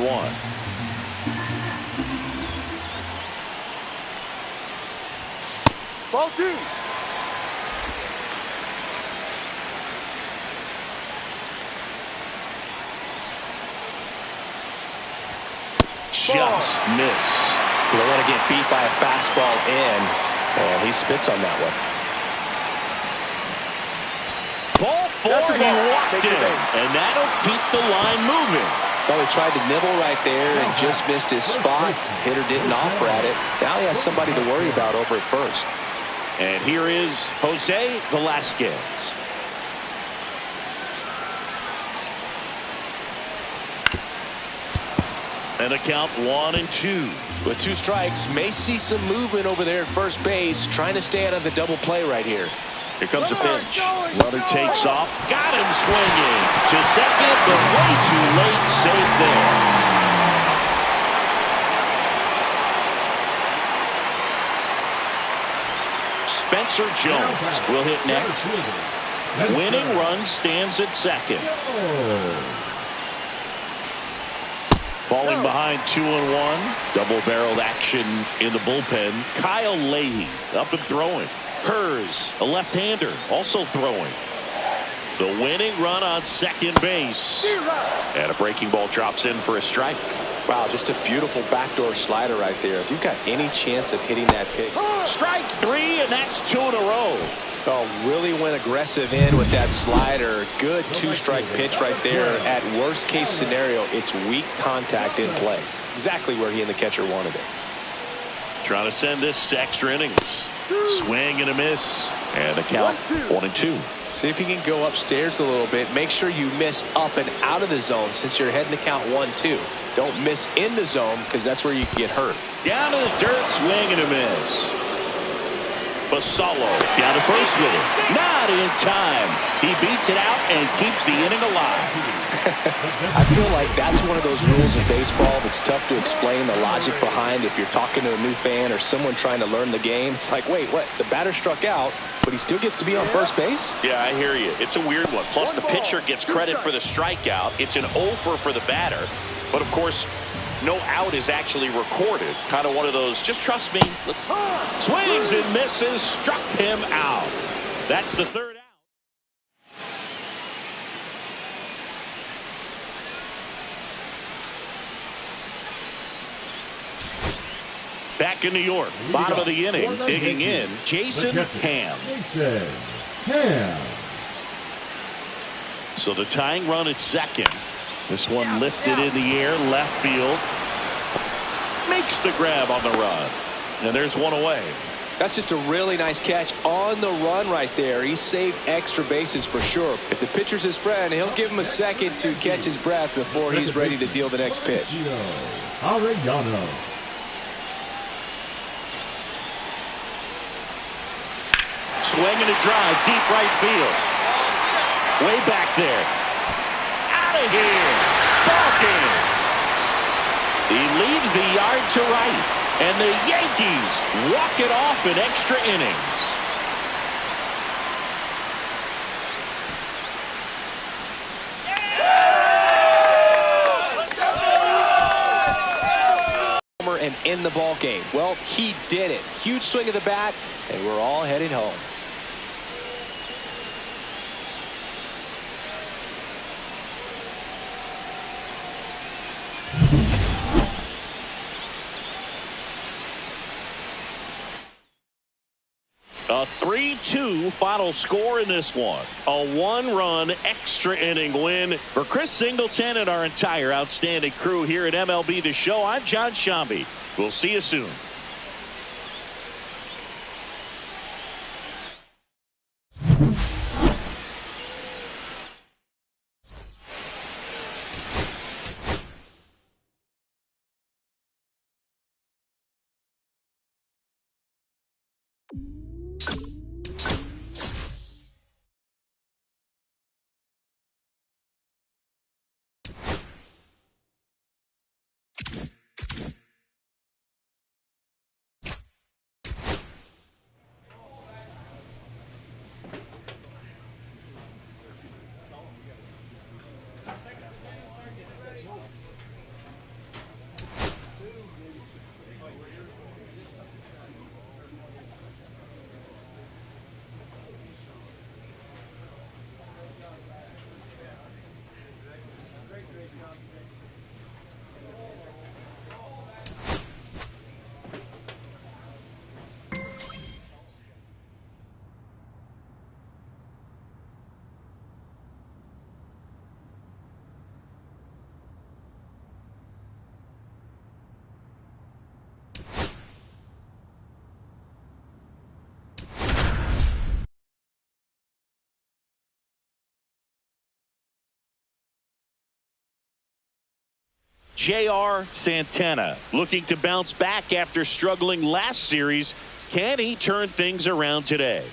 Ball 2. Just missed. You don't want to get beat by a fastball in, and he spits on that one. Ball 4, he walked it, and that'll keep the line moving. Well, he tried to nibble right there and just missed his spot. Hitter didn't offer at it. Now he has somebody to worry about over at first. And here is Jose Velasquez. And a count 1-2. With 2 strikes, may see some movement over there at first base, trying to stay out of the double play right here. Here comes the pitch. Runner takes off. Got him swinging to second, but way too late. Safe there. Spencer Jones will hit next. Winning run stands at second. Falling behind 2-1. Double-barreled action in the bullpen. Kyle Leahy up and throwing. Hers, a left-hander, also throwing. The winning run on second base. And a breaking ball drops in for a strike. Wow, just a beautiful backdoor slider right there. If you've got any chance of hitting that pitch. Strike 3, and that's 2 in a row. Oh, really went aggressive in with that slider. Good 2-strike pitch right there. At worst case scenario, it's weak contact in play. Exactly where he and the catcher wanted it. Trying to send this to extra innings. Swing and a miss. And the count 1-2. See if you can go upstairs a little bit. Make sure you miss up and out of the zone since you're heading to count 1-2. Don't miss in the zone because that's where you can get hurt. Down to the dirt, swing and a miss. Basallo down to first with it. Not in time. He beats it out and keeps the inning alive. I feel like that's one of those rules in baseball that's tough to explain the logic behind if you're talking to a new fan or someone trying to learn the game. It's like, wait, what? The batter struck out, but he still gets to be on first base? Yeah, I hear you. It's a weird one. Plus, the pitcher gets credit for the strikeout. It's an over for the batter. But, of course, no out is actually recorded. Kind of one of those, just trust me. Swings and misses, struck him out. That's the third out. Back in New York, bottom of the inning, digging in, Jason Ham. So the tying run at second. This one lifted in the air, left field. Makes the grab on the run. And there's one away. That's just a really nice catch on the run right there. He saved extra bases for sure. If the pitcher's his friend, he'll give him a second to catch his breath before he's ready to deal the next pitch. Swing and a drive, deep right field. Way back there. Out of here. Ball game. He leaves the yard to right. And the Yankees walk it off in extra innings. And in the ball game. Well, he did it. Huge swing of the bat, and we're all headed home. A 3-2 final score in this one. A 1-run extra inning win for Chris Singleton and our entire outstanding crew here at MLB The Show. I'm John Shambi. We'll see you soon. J.R. Santana, looking to bounce back after struggling last series. Can he turn things around today?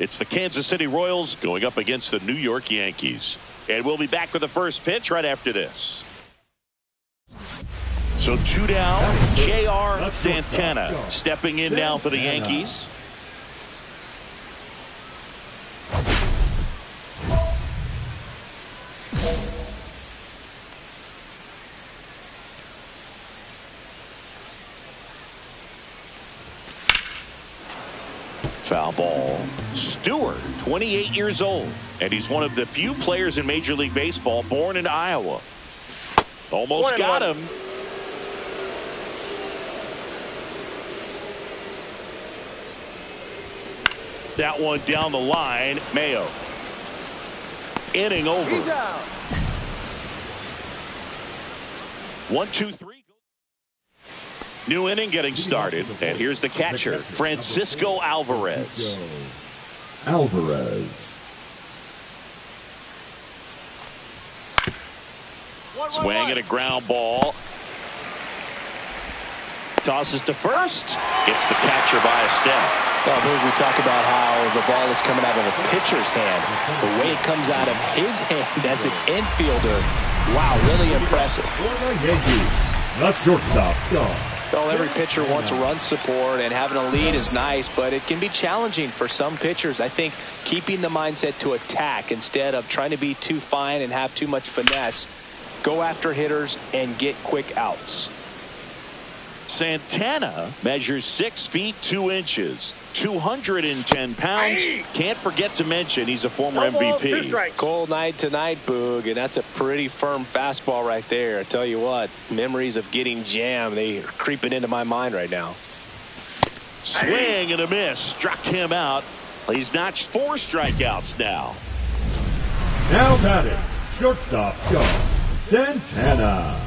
It's the Kansas City Royals going up against the New York Yankees. And we'll be back with the first pitch right after this. So 2 down, J.R. Santana stepping in now for the Yankees. Foul ball. Stewart, 28 years old, and he's one of the few players in Major League Baseball born in Iowa. Almost got him. That one down the line. Mayo. Inning over. He's out. 1, 2, 3. New inning getting started, and here's the catcher, Francisco Alvarez. Swing and a ground ball. Tosses to first. It's the catcher by a step. Well, we talk about how the ball is coming out of a pitcher's hand. The way it comes out of his hand as an infielder, wow, really impressive. The shortstop, John. Well, every pitcher wants run support, and having a lead is nice, but it can be challenging for some pitchers. I think keeping the mindset to attack instead of trying to be too fine and have too much finesse, go after hitters and get quick outs. Santana measures 6 feet 2 inches, 210 pounds. Can't forget to mention he's a former MVP. Cold night tonight, Boog, and that's a pretty firm fastball right there. I tell you what, memories of getting jammed, they are creeping into my mind right now. Swing and a miss. Struck him out. He's notched 4 strikeouts now. Now batting, shortstop, John Santana.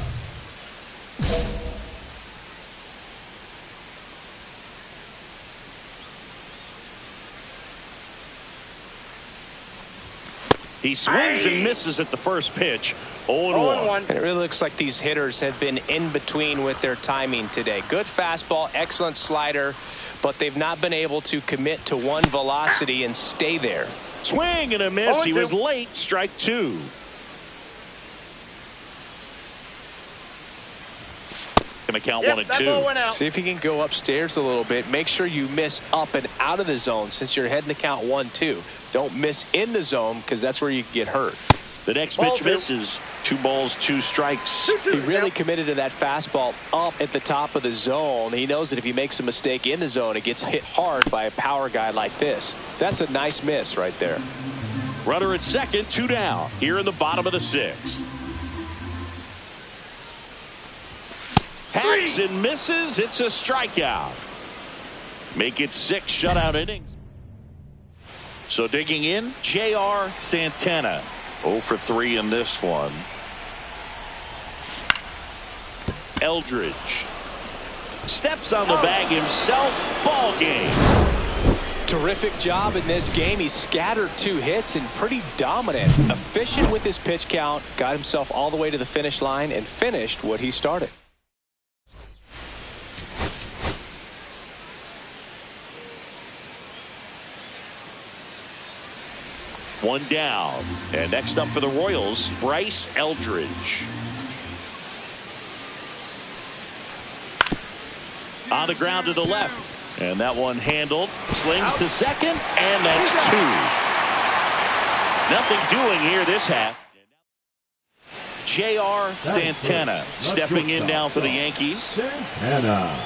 He swings and misses at the first pitch. 0-1. And it really looks like these hitters have been in between with their timing today. Good fastball, excellent slider, but they've not been able to commit to one velocity and stay there. Swing and a miss. He was late. Strike 2. Gonna count 1 and 2. See if you can go upstairs a little bit. Make sure you miss up and out of the zone since you're heading to count 1-2. Don't miss in the zone because that's where you can get hurt. The next pitch misses. 2 balls, 2 strikes. He really committed to that fastball up at the top of the zone. He knows that if he makes a mistake in the zone, it gets hit hard by a power guy like this. That's a nice miss right there. Runner at second, 2 down. Here in the bottom of the 6th. Hacks and misses. It's a strikeout. Make it 6 shutout innings. So digging in, J.R. Santana. 0 for 3 in this one. Eldridge steps on the bag himself. Ball game. Terrific job in this game. He scattered 2 hits and pretty dominant. Efficient with his pitch count. Got himself all the way to the finish line and finished what he started. One down. And next up for the Royals, Bryce Eldridge. On the ground to the left. And that one handled. Slings to second. And that's 2. Nothing doing here this half. J.R. Santana stepping in now for the Yankees. Santana.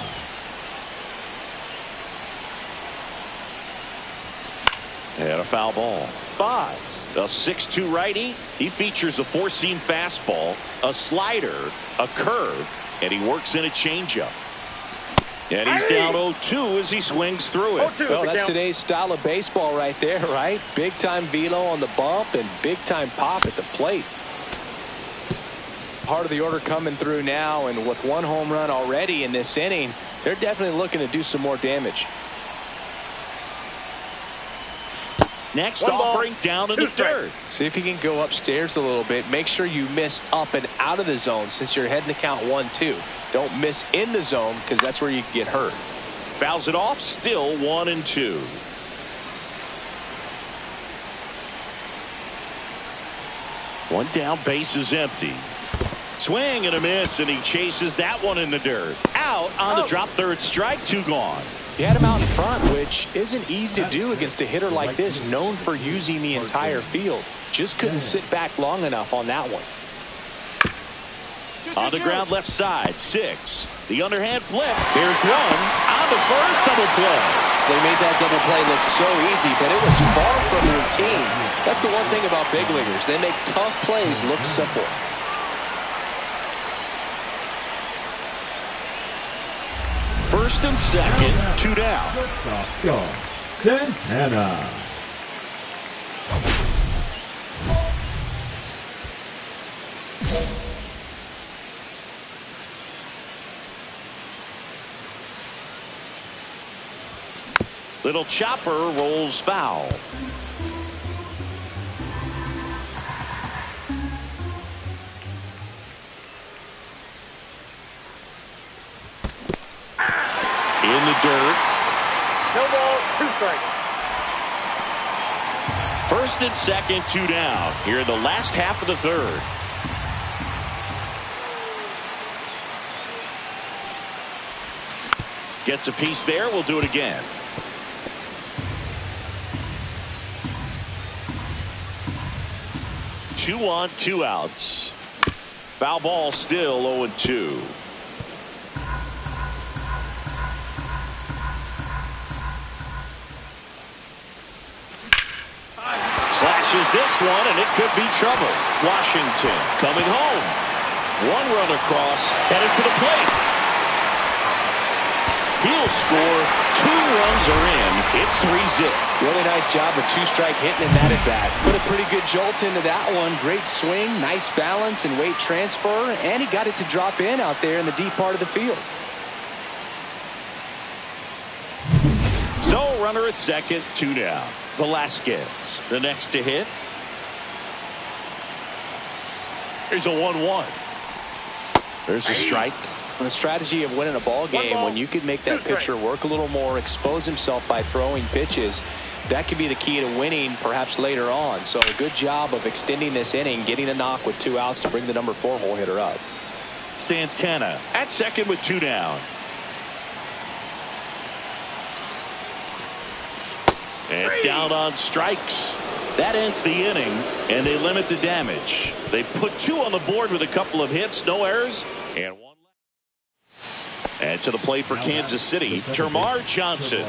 And a foul ball. Boz, a 6'2 righty. He features a 4-seam fastball, a slider, a curve, and he works in a changeup. And he's down 0-2 as he swings through it. Well, that's today's style of baseball right there, right? Big-time velo on the bump and big-time pop at the plate. Part of the order coming through now, and with 1 home run already in this inning, they're definitely looking to do some more damage. next, One ball, offering down in the dirt. See if you can go upstairs a little bit. Make sure you miss up and out of the zone since you're heading to count 1-2. Don't miss in the zone because that's where you can get hurt. Fouls it off, still 1-2. One down, base is empty. Swing and a miss, and he chases that one in the dirt. Out on the drop, third strike, 2 gone. He had him out in front, which isn't easy to do against a hitter like this, known for using the entire field. Just couldn't sit back long enough on that one. On the ground, left side, 6. The underhand flip. There's one. On the first, double play. They made that double play look so easy, but it was far from routine. That's the one thing about big leaguers. They make tough plays look simple. First and second, 2 down. Go. Santana. Little chopper rolls foul. In the dirt. No ball, 2 strikes. First and second, 2 down. Here in the last half of the third. Gets a piece there. We'll do it again. Two on, 2 outs. Foul ball, still 0-2. Slashes this one, and it could be trouble. Washington coming home. 1 run across, headed for the plate. He'll score. 2 runs are in. It's 3-zip. Really nice job of 2-strike hitting in that at bat. Put a pretty good jolt into that one. Great swing, nice balance and weight transfer, and he got it to drop in out there in the deep part of the field. So runner at second, 2 down. Velasquez, the next to hit. Here's a 1-1. There's a strike. The strategy of winning a ball game, when you can make that pitcher work a little more, expose himself by throwing pitches, that could be the key to winning perhaps later on. So a good job of extending this inning, getting a knock with 2 outs to bring the number 4 hole hitter up. Santana at second with 2 down. And down on strikes. That ends the inning, and they limit the damage. They put 2 on the board with a couple of hits, no errors, and 1 left. And to the plate for Kansas City, Termarr Johnson.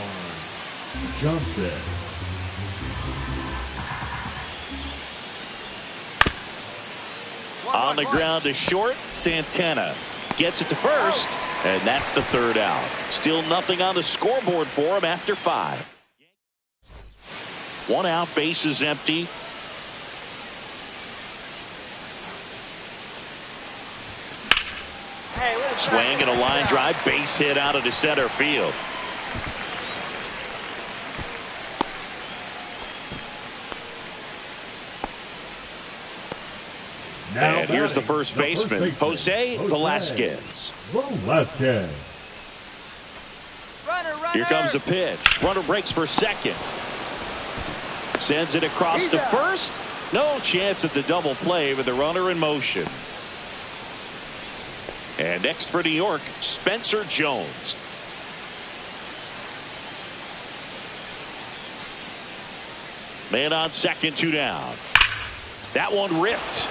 On the ground to short, Santana gets it to first, and that's the 3rd out. Still nothing on the scoreboard for him after 5. 1 out, bases empty. Swing and a line drive, base hit out of the center field. And here's the first baseman, Jose Velasquez. Here comes the pitch. Runner breaks for second. Sends it across to first. No chance at the double play with the runner in motion. And next for New York, Spencer Jones. Man on second, 2 down. That one ripped.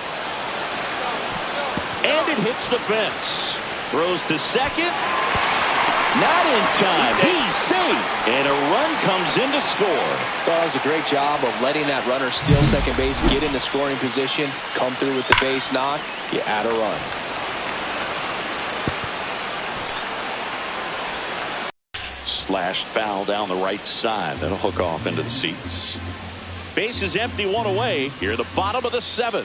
And it hits the fence. Throws to second. Not in time. He's safe. And a run comes in to score. Well, that was a great job of letting that runner steal second base, get into scoring position, come through with the base knock. You add a run. Slashed foul down the right side. That'll hook off into the seats. Base is empty, 1 away. Here at the bottom of the 7th.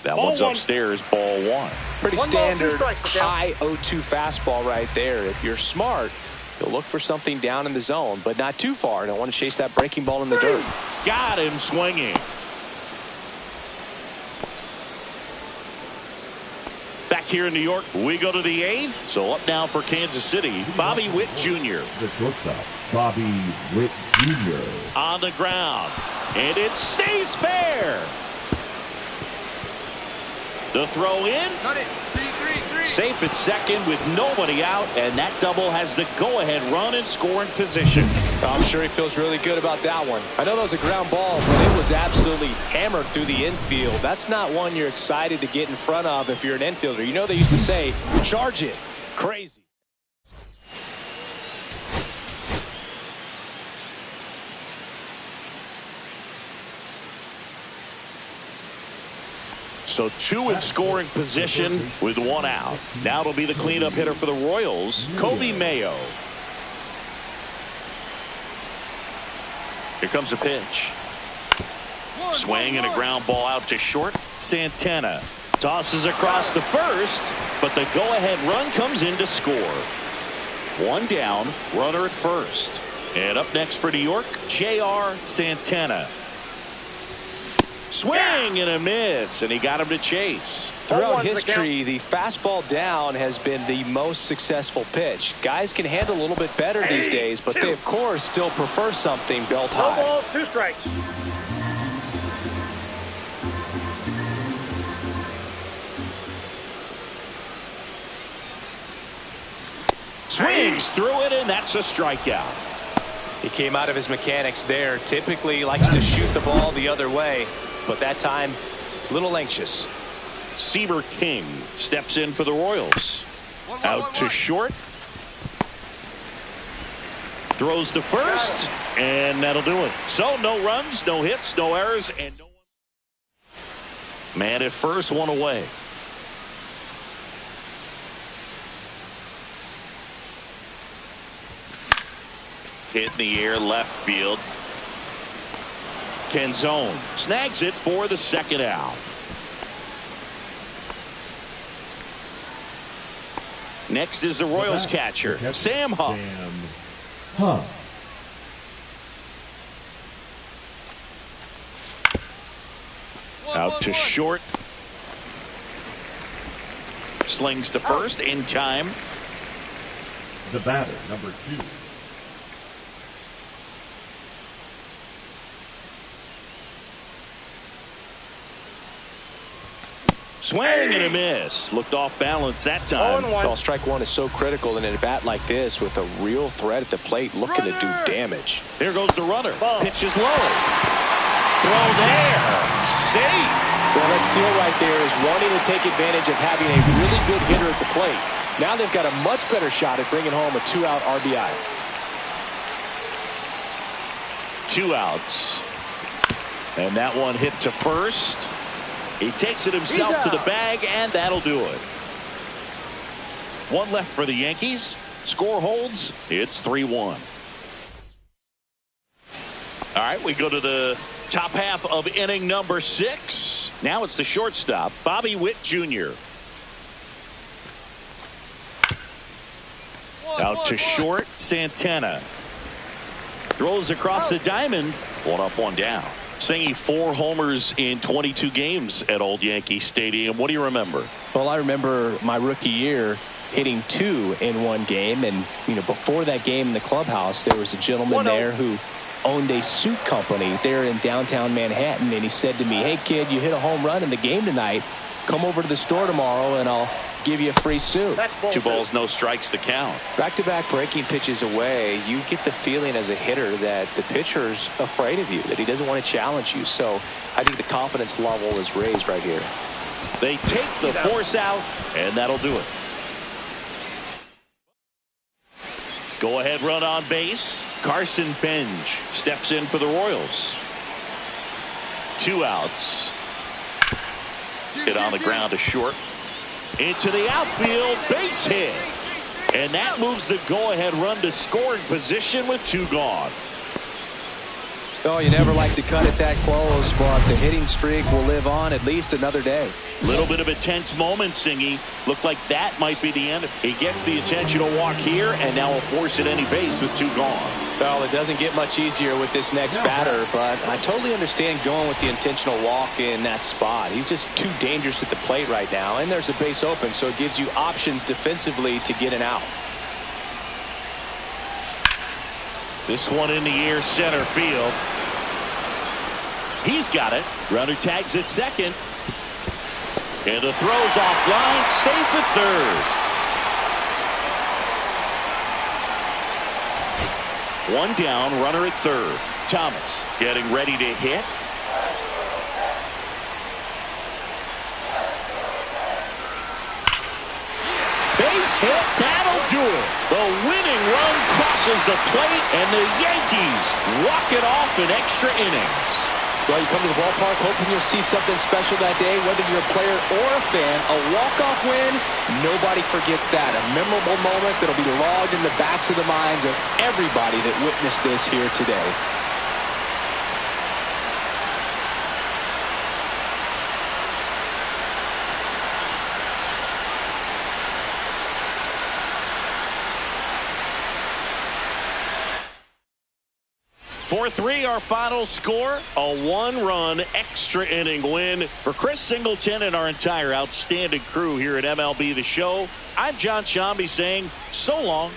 That one's upstairs, ball one. Pretty standard high 0-2 fastball right there. If you're smart, you'll look for something down in the zone, but not too far. Don't want to chase that breaking ball in the dirt. Got him swinging. Back here in New York, we go to the 8th. So up now for Kansas City, Bobby Witt Jr. The shortstop, Bobby Witt Jr. On the ground, and it stays fair. The throw in. Safe at second with nobody out, and that double has the go-ahead run in scoring position. I'm sure he feels really good about that one. I know that was a ground ball, but it was absolutely hammered through the infield. That's not one you're excited to get in front of if you're an infielder. You know they used to say, charge it. Crazy. So 2 in scoring position with 1 out. Now it'll be the cleanup hitter for the Royals, Kobe Mayo. Here comes a pitch. Swing and a ground ball out to short. Santana tosses across the first, but the go-ahead run comes in to score. 1 down, runner at first. And up next for New York, J.R. Santana. Swing and a miss, and he got him to chase. Throughout history, the fastball down has been the most successful pitch. Guys can handle a little bit better these days, but they, of course, still prefer something belt high. 1 ball, 2 strikes. Swings through it, and that's a strikeout. He came out of his mechanics there. Typically likes to shoot the ball the other way, but that time, a little anxious. Seaver King steps in for the Royals. Out to short. Throws to first, and that'll do it. So no runs, no hits, no errors, and no one. Man at first, 1 away. Hit in the air, left field. Canzone snags it for the 2nd out. Next is the Royals catcher, Sam Huff. Out to short. Slings to first in time. The batter, number 2. Swing and a miss. Looked off balance that time. Well, strike 1 is so critical in a bat like this with a real threat at the plate looking to do damage. Here goes the runner. Pitch is low. Throw there. Safe. Well, that steal right there is wanting to take advantage of having a really good hitter at the plate. Now they've got a much better shot at bringing home a 2-out RBI. 2 outs. And that one hit to first. He takes it himself to the bag, and that'll do it. 1 left for the Yankees. Score holds. It's 3-1. All right, we go to the top half of inning number 6. Now it's the shortstop, Bobby Witt Jr. Out to short, Santana. Throws across the diamond. 1 up, 1 down. Singing 4 homers in 22 games at Old Yankee Stadium. What do you remember? Well, I remember my rookie year hitting 2 in 1 game. And, you know, before that game in the clubhouse, there was a gentleman there who owned a suit company there in downtown Manhattan. And he said to me, hey, kid, you hit a home run in the game tonight. Come over to the store tomorrow and I'll give you a free suit. 2 balls, no strikes to count. Back-to-back breaking pitches away, you get the feeling as a hitter that the pitcher's afraid of you, that he doesn't want to challenge you. So I think the confidence level is raised right here. They take the force out, and that'll do it. Go-ahead run on base. Carson Benj steps in for the Royals. 2 outs. Hit on the ground to short. Into the outfield, base hit. And that moves the go-ahead run to scoring position with 2 gone. Oh, you never like to cut it that close, but the hitting streak will live on at least another day. Little bit of a tense moment, Singy. Looked like that might be the end. He gets the intentional walk here, and now will force at any base with 2 gone. Well, it doesn't get much easier with this next batter, but I totally understand going with the intentional walk in that spot. He's just too dangerous at the plate right now, and there's a base open, so it gives you options defensively to get an out. This one in the air, center field. He's got it. Runner tags at second. And the throw's offline, safe at third. 1 down, runner at third. Thomas getting ready to hit. Base hit, that'll do it. The winning run crosses the plate, and the Yankees walk it off in extra innings. Well, you come to the ballpark hoping you'll see something special that day, whether you're a player or a fan. A walk-off win, nobody forgets that. A memorable moment that'll be logged in the backs of the minds of everybody that witnessed this here today. (4-3) our final score. A 1-run extra inning win for Chris Singleton and our entire outstanding crew here at MLB The Show. I'm John Shambi saying so long